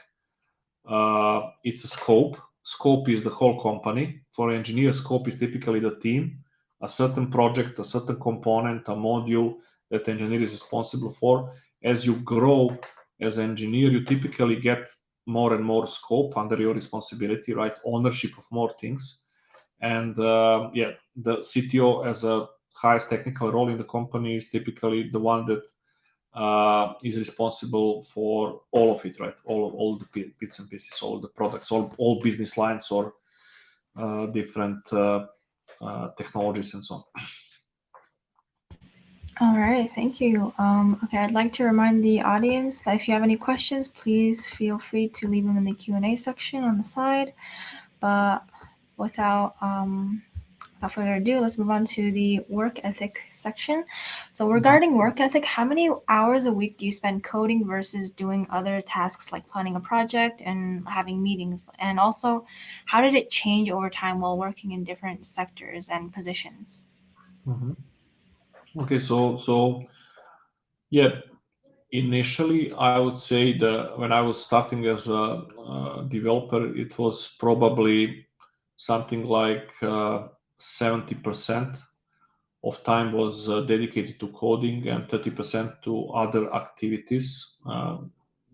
it's a scope. Scope is the whole company. For engineer, scope is typically the team, a certain project, a certain component, a module that engineer is responsible for. As you grow as an engineer, you typically get more and more scope under your responsibility, right? Ownership of more things. And the CTO as a highest technical role in the company is typically the one that is responsible for all of it, right? All the bits and pieces, all the products, all business lines or different technologies and so on. All right, thank you. Okay, I'd like to remind the audience that if you have any questions, please feel free to leave them in the Q&A section on the side. But without further ado, let's move on to the work ethic section. So regarding work ethic, how many hours a week do you spend coding versus doing other tasks like planning a project and having meetings? And also, how did it change over time while working in different sectors and positions? Okay, so yeah, initially I would say that when I was starting as a developer, it was probably something like 70% of time was dedicated to coding and 30% to other activities,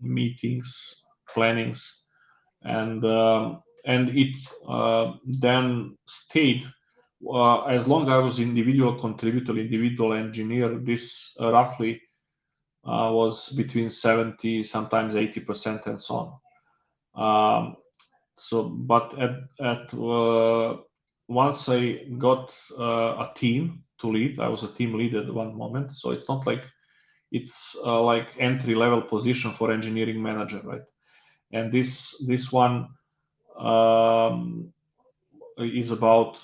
meetings, plannings, and it then stayed as long as I was individual contributor, individual engineer. This roughly was between 70, sometimes 80%, and so on. But at once I got a team to lead, I was a team lead at one moment. So it's not like it's like entry level position for engineering manager, right? And this one is about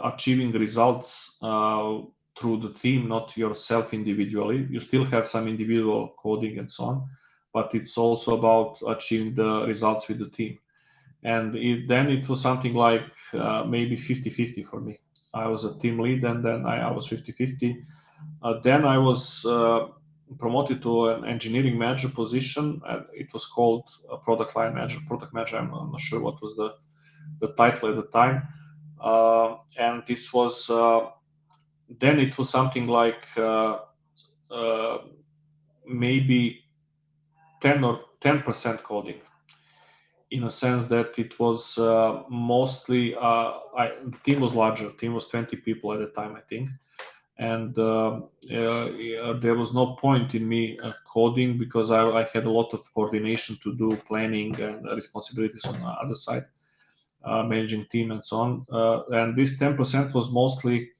achieving results through the team, not yourself individually. You still have some individual coding and so on, but it's also about achieving the results with the team. And then it was something like maybe 50-50 for me. I was a team lead, and then I was 50-50. Then I was promoted to an engineering manager position. It was called a product line manager, product manager. I'm not sure what was the title at the time. And this was then it was something like maybe 10% coding, in a sense that it was mostly the team was larger. The team was 20 people at the time, I think, and there was no point in me coding because I had a lot of coordination to do, planning and responsibilities on the other side, managing team and so on. And this 10% was mostly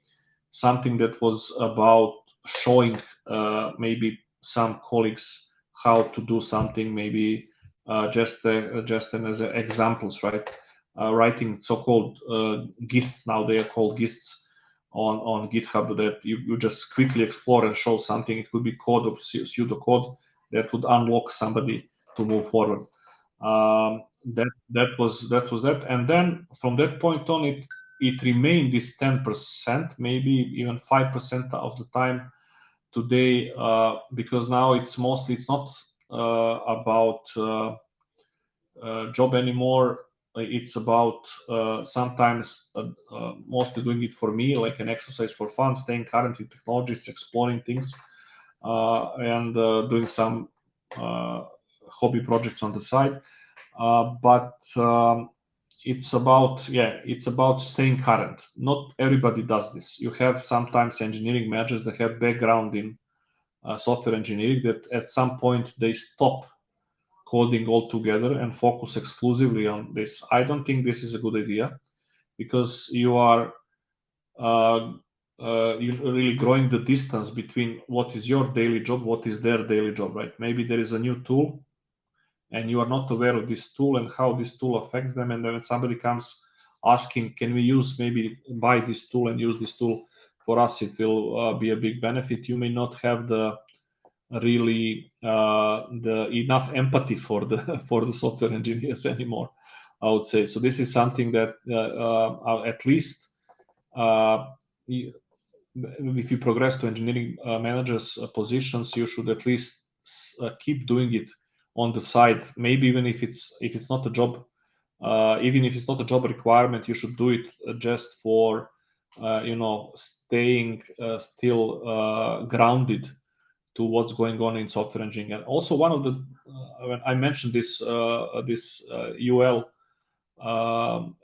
something that was about showing maybe some colleagues how to do something, maybe just as examples, right? Writing so-called gists, now they are called gists on GitHub, that you just quickly explore and show something. It could be code or pseudo code that would unlock somebody to move forward. That was that, and then from that point on, it remained this 10%, maybe even 5% of the time today, because now it's mostly, it's not about job anymore. it's about sometimes mostly doing it for me, like an exercise for fun, staying current with technologies, exploring things, and doing some hobby projects on the side. But it's about staying current. Not everybody does this. You have sometimes engineering managers that have background in software engineering that at some point they stop coding altogether and focus exclusively on this. I don't think this is a good idea because you're really growing the distance between what is your daily job, what is their daily job, right? Maybe there is a new tool and you are not aware of this tool and how this tool affects them. And then when somebody comes asking, can we buy this tool and use this tool for us, it will be a big benefit. You may not have the enough empathy for the for the software engineers anymore, I would say. So this is something that at least if you progress to engineering managers positions, you should at least keep doing it on the side. Maybe even if it's not a job, even if it's not a job requirement, you should do it just for staying still grounded to what's going on in software engineering. And also one of the when I mentioned this UoL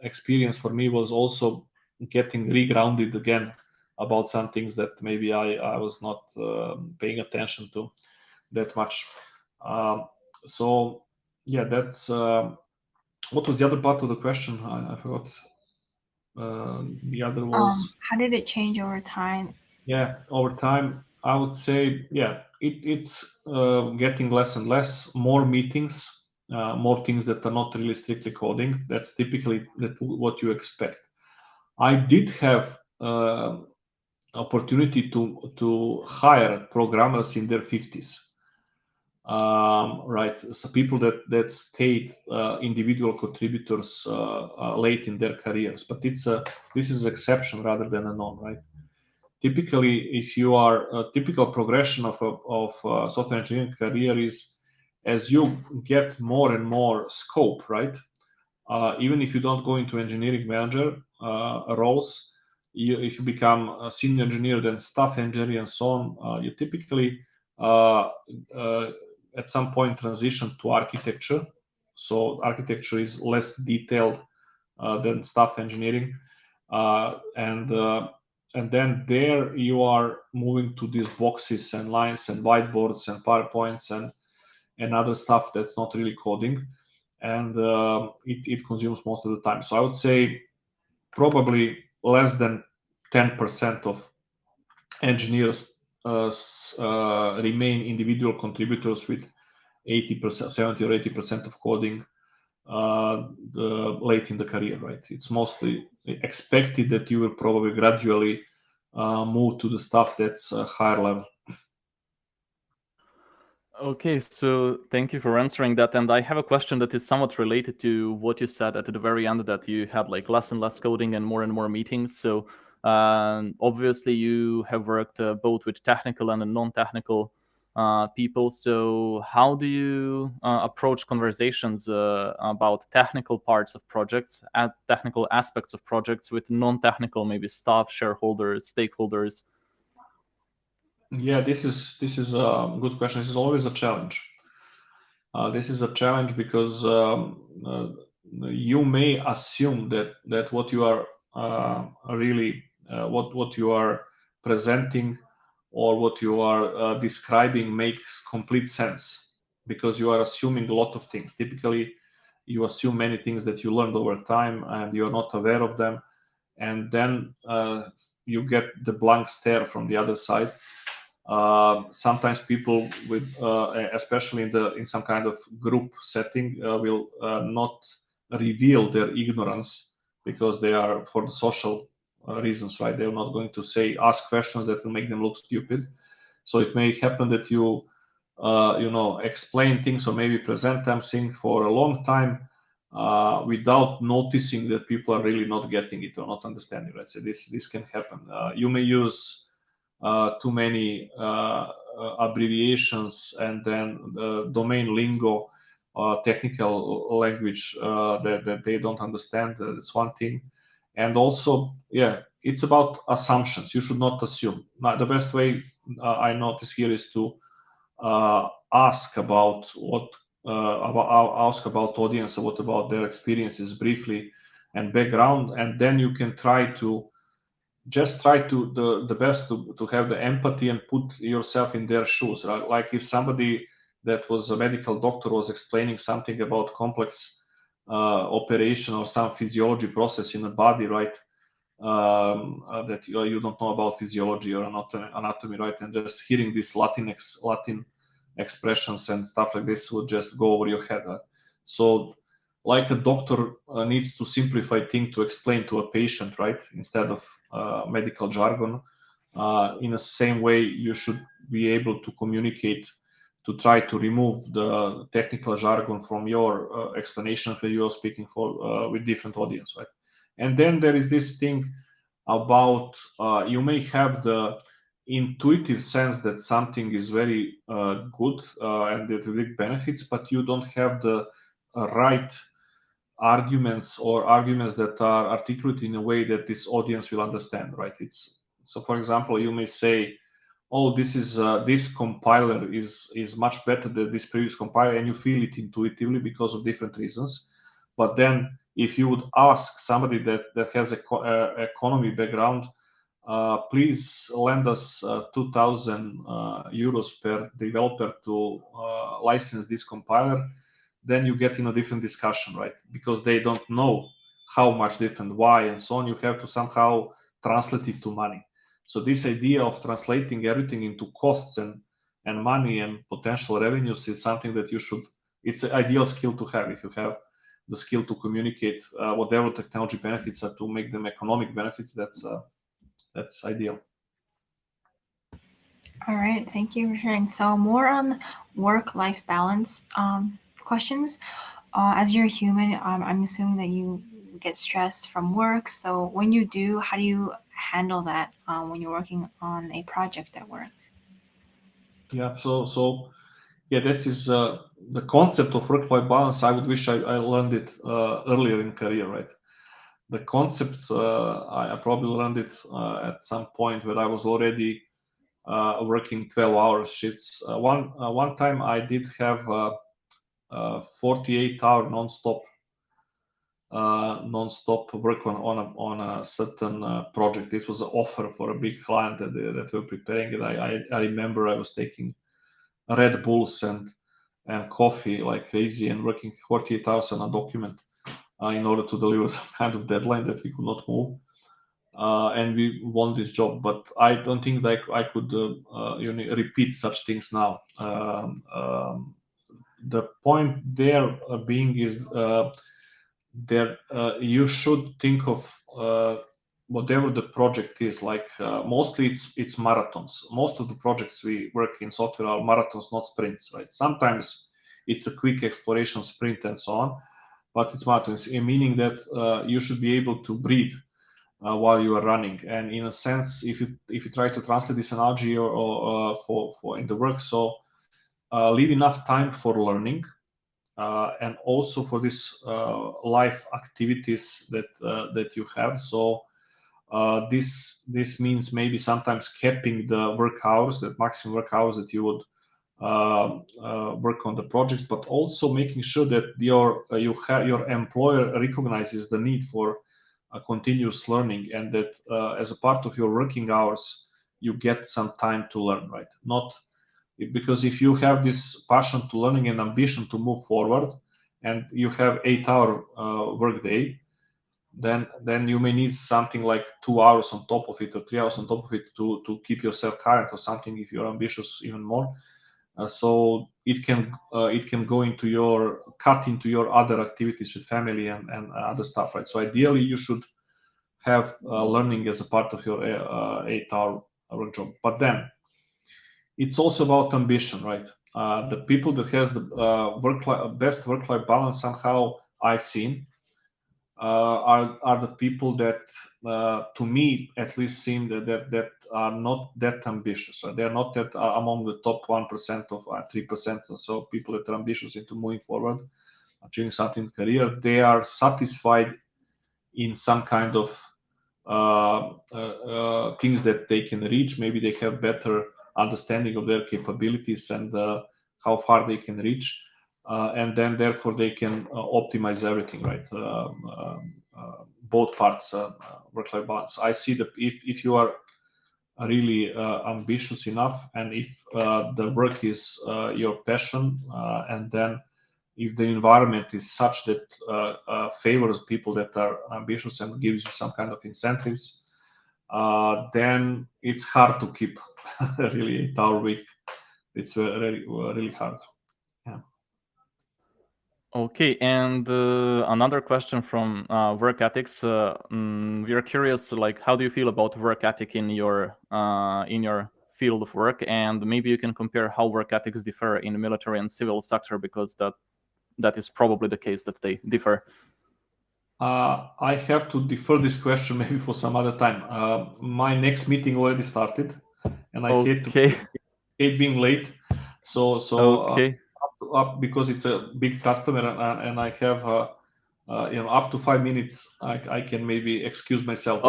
experience for me was also getting regrounded again about some things that maybe I was not paying attention to that much. So yeah, that's what was the other part of the question? I forgot. The other was How did it change over time? yeah, over time, I would say, yeah, it's getting less and less, more meetings, more things that are not really strictly coding. That's typically what you expect. I did have opportunity to hire programmers in their 50s, right? So people that stayed individual contributors late in their careers, but this is exception rather than a norm, right? Typically, if you are a typical progression of software engineering career is as you get more and more scope, right? Even if you don't go into engineering manager roles, if you become a senior engineer, then staff engineer, and so on, you typically uh, at some point transition to architecture. So architecture is less detailed than staff engineering, and then there you are moving to these boxes and lines and whiteboards and PowerPoints and other stuff that's not really coding, and it consumes most of the time. So I would say probably less than 10% of engineers remain individual contributors with 80%, 70 or 80% of coding late in the career, right? It's mostly expected that you will probably gradually move to the stuff that's higher level. Okay, so thank you for answering that. And I have a question that is somewhat related to what you said at the very end, that you had like less and less coding and more meetings. So obviously you have worked both with technical and non-technical people. So how do you approach conversations about technical parts of projects, technical aspects of projects with non-technical, maybe staff, shareholders, stakeholders? Yeah, this is a good question. This is always a challenge. This is a challenge because you may assume that what you are really what you are presenting or what you are describing makes complete sense because you are assuming a lot of things. Typically, you assume many things that you learned over time and you are not aware of them, and then you get the blank stare from the other side. Sometimes people with especially in some kind of group setting will not reveal their ignorance because they are for the social reasons, right? They're not going to ask questions that will make them look stupid. So it may happen that you explain things or maybe present something for a long time without noticing that people are really not getting it or not understanding, right? So this can happen. You may use too many abbreviations and then the domain lingo technical language that they don't understand. That's one thing. And also, yeah, it's about assumptions. You should not assume. Now, the best way I notice here is to ask about ask about audience, what about their experiences briefly and background, and then you can try to the best to have the empathy and put yourself in their shoes, right? Like if somebody that was a medical doctor was explaining something about complex operation or some physiology process in the body, right? That you don't know about physiology or anatomy, right? And just hearing these Latin expressions and stuff like this would just go over your head. So, like a doctor needs to simplify things to explain to a patient, right? Instead of medical jargon. In the same way, you should be able to communicate to try to remove the technical jargon from your explanation that you are speaking for with different audience, right? And then there is this thing about you may have the intuitive sense that something is very good and that with benefits, but you don't have the right arguments or arguments that are articulated in a way that this audience will understand, right? It's so, for example, you may say, oh, this compiler is much better than this previous compiler, and you feel it intuitively because of different reasons. But then if you would ask somebody that has a economy background, please lend us 2,000 euros per developer to license this compiler, then you get in a different discussion, right? Because they don't know how much different, why, and so on. You have to somehow translate it to money. So this idea of translating everything into costs and money and potential revenues is something that you should. It's an ideal skill to have if you have the skill to communicate whatever technology benefits are to make them economic benefits. That's ideal. All right, thank you for sharing. So more on work-life balance questions. As you're a human, I'm assuming that you get stressed from work. So when you do, how do you handle that when you're working on a project at work? Yeah. So yeah, that is the concept of work-life balance. I would wish I learned it earlier in career, right? The concept I probably learned it at some point when I was already working 12-hour shifts. One time I did have 48-hour non-stop work on a certain project. This was an offer for a big client that we were preparing, and I remember I was taking Red Bulls and coffee like crazy and working 48 hours on a document in order to deliver some kind of deadline that we could not move. And we won this job, but I don't think that I could repeat such things now. The point there being is there you should think of whatever the project is. Like mostly it's marathons. Most of the projects we work in software are marathons, not sprints, right? Sometimes it's a quick exploration sprint and so on, but it's marathons, meaning that you should be able to breathe while you are running. And in a sense, if you try to translate this analogy or for in the work, so leave enough time for learning and also for these life activities that you have. So this means maybe sometimes capping the work hours, that maximum work hours that you would work on the project, but also making sure that your employer recognizes the need for continuous learning, and that as a part of your working hours you get some time to learn, right? Not because if you have this passion to learning and ambition to move forward, and you have 8-hour work day, then you may need something like 2 hours on top of it or 3 hours on top of it to keep yourself current or something if you're ambitious even more. So it can go into your cut into your other activities with family and other stuff, right? So ideally you should have learning as a part of your 8-hour work job. But then it's also about ambition, right? The people that has the best work-life balance somehow I've seen are the people that, to me at least, seem that are not that ambitious. They are not that among the top 1% of 3% or so people that are ambitious into moving forward, achieving something in career. They are satisfied in some kind of things that they can reach. Maybe they have better understanding of their capabilities and how far they can reach, and then therefore they can optimize everything, right? Both parts, work-life balance. I see that if you are really ambitious enough, and if the work is your passion, and then if the environment is such that favors people that are ambitious and gives you some kind of incentives, then it's hard to keep really 8-hour week. It's really hard. Yeah. Okay, and another question from work ethics. We are curious, like, how do you feel about work ethic in your field of work, and maybe you can compare how work ethics differ in the military and civil sector, because that is probably the case that they differ. I have to defer this question maybe for some other time. My next meeting already started, and I hate being late. So Okay. up because it's a big customer, and I have up to 5 minutes. I can maybe excuse myself.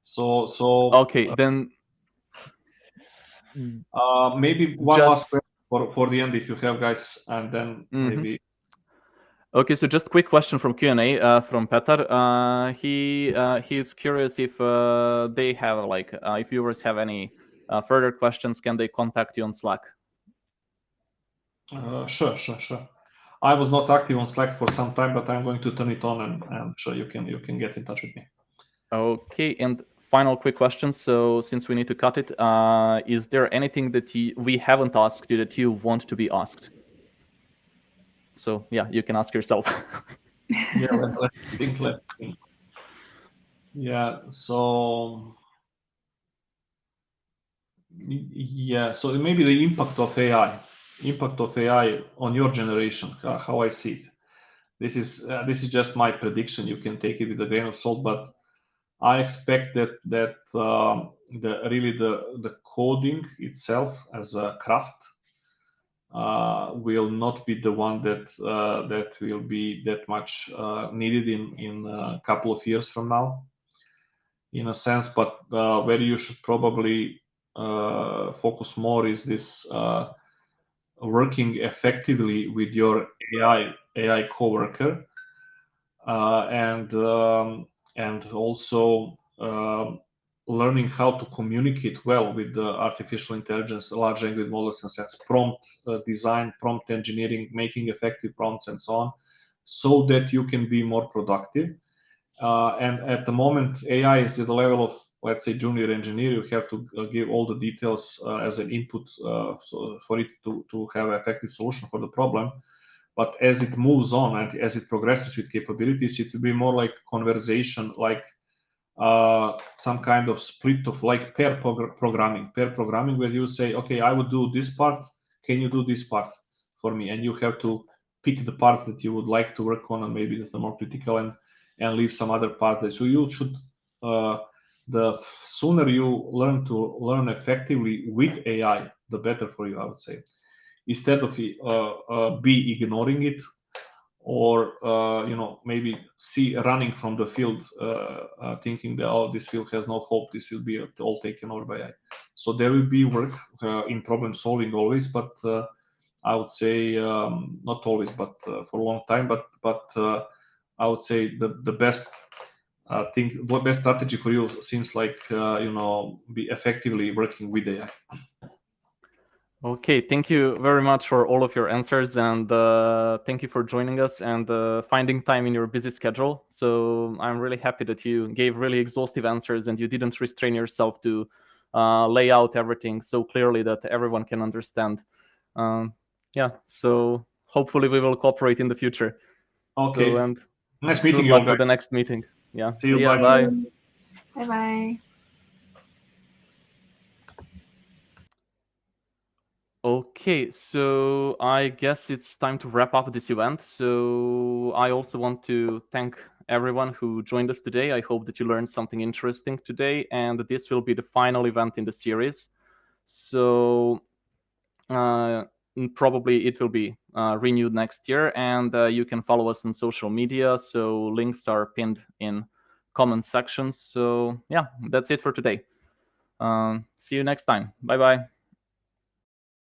So okay, then maybe one last question for the end, if you have, guys, and then maybe. Okay, so just quick question from Q&A from Petar. He's curious if they have, like, if viewers have any further questions, can they contact you on Slack? Sure. I was not active on Slack for some time, but I'm going to turn it on, and sure, you can get in touch with me. Okay, and final quick question. So since we need to cut it, is there anything that we haven't asked you that you want to be asked? So yeah, you can ask yourself. Yeah, let's think. Yeah, so maybe the impact of AI on your generation, how I see it. This is just my prediction. You can take it with a grain of salt, but I expect that the coding itself as a craft will not be the one that will be that much needed in a couple of years from now, in a sense. But where you should probably focus more is this working effectively with your AI coworker, and also learning how to communicate well with the artificial intelligence, large language models, and sense prompt design, prompt engineering, making effective prompts, and so on, so that you can be more productive. And at the moment, AI is at the level of, let's say, junior engineer. You have to give all the details as an input, so for it to have an effective solution for the problem. But as it moves on and as it progresses with capabilities, it will be more like conversation, like some kind of split of like pair programming, where you say, okay, I would do this part. Can you do this part for me? And you have to pick the parts that you would like to work on, and maybe that are more critical, and leave some other parts. So you should, the sooner you learn effectively with AI, the better for you, I would say. Instead of be ignoring it, or maybe running from the field, thinking that, this field has no hope, this will be all taken over by AI. So there will be work in problem solving always, but I would say not always, but for a long time. But I would say the best best strategy for you seems like be effectively working with AI. Okay, thank you very much for all of your answers, and thank you for joining us and finding time in your busy schedule. So I'm really happy that you gave really exhaustive answers and you didn't restrain yourself to lay out everything so clearly that everyone can understand. So hopefully we will cooperate in the future. Okay. So, and nice meeting good you. luck with the next meeting. Yeah. See you. Bye. Bye. Okay, so I guess it's time to wrap up this event. So I also want to thank everyone who joined us today. I hope that you learned something interesting today, and that this will be the final event in the series. So probably it will be renewed next year, and you can follow us on social media. So links are pinned in comment sections. So yeah, that's it for today. See you next time. Bye bye.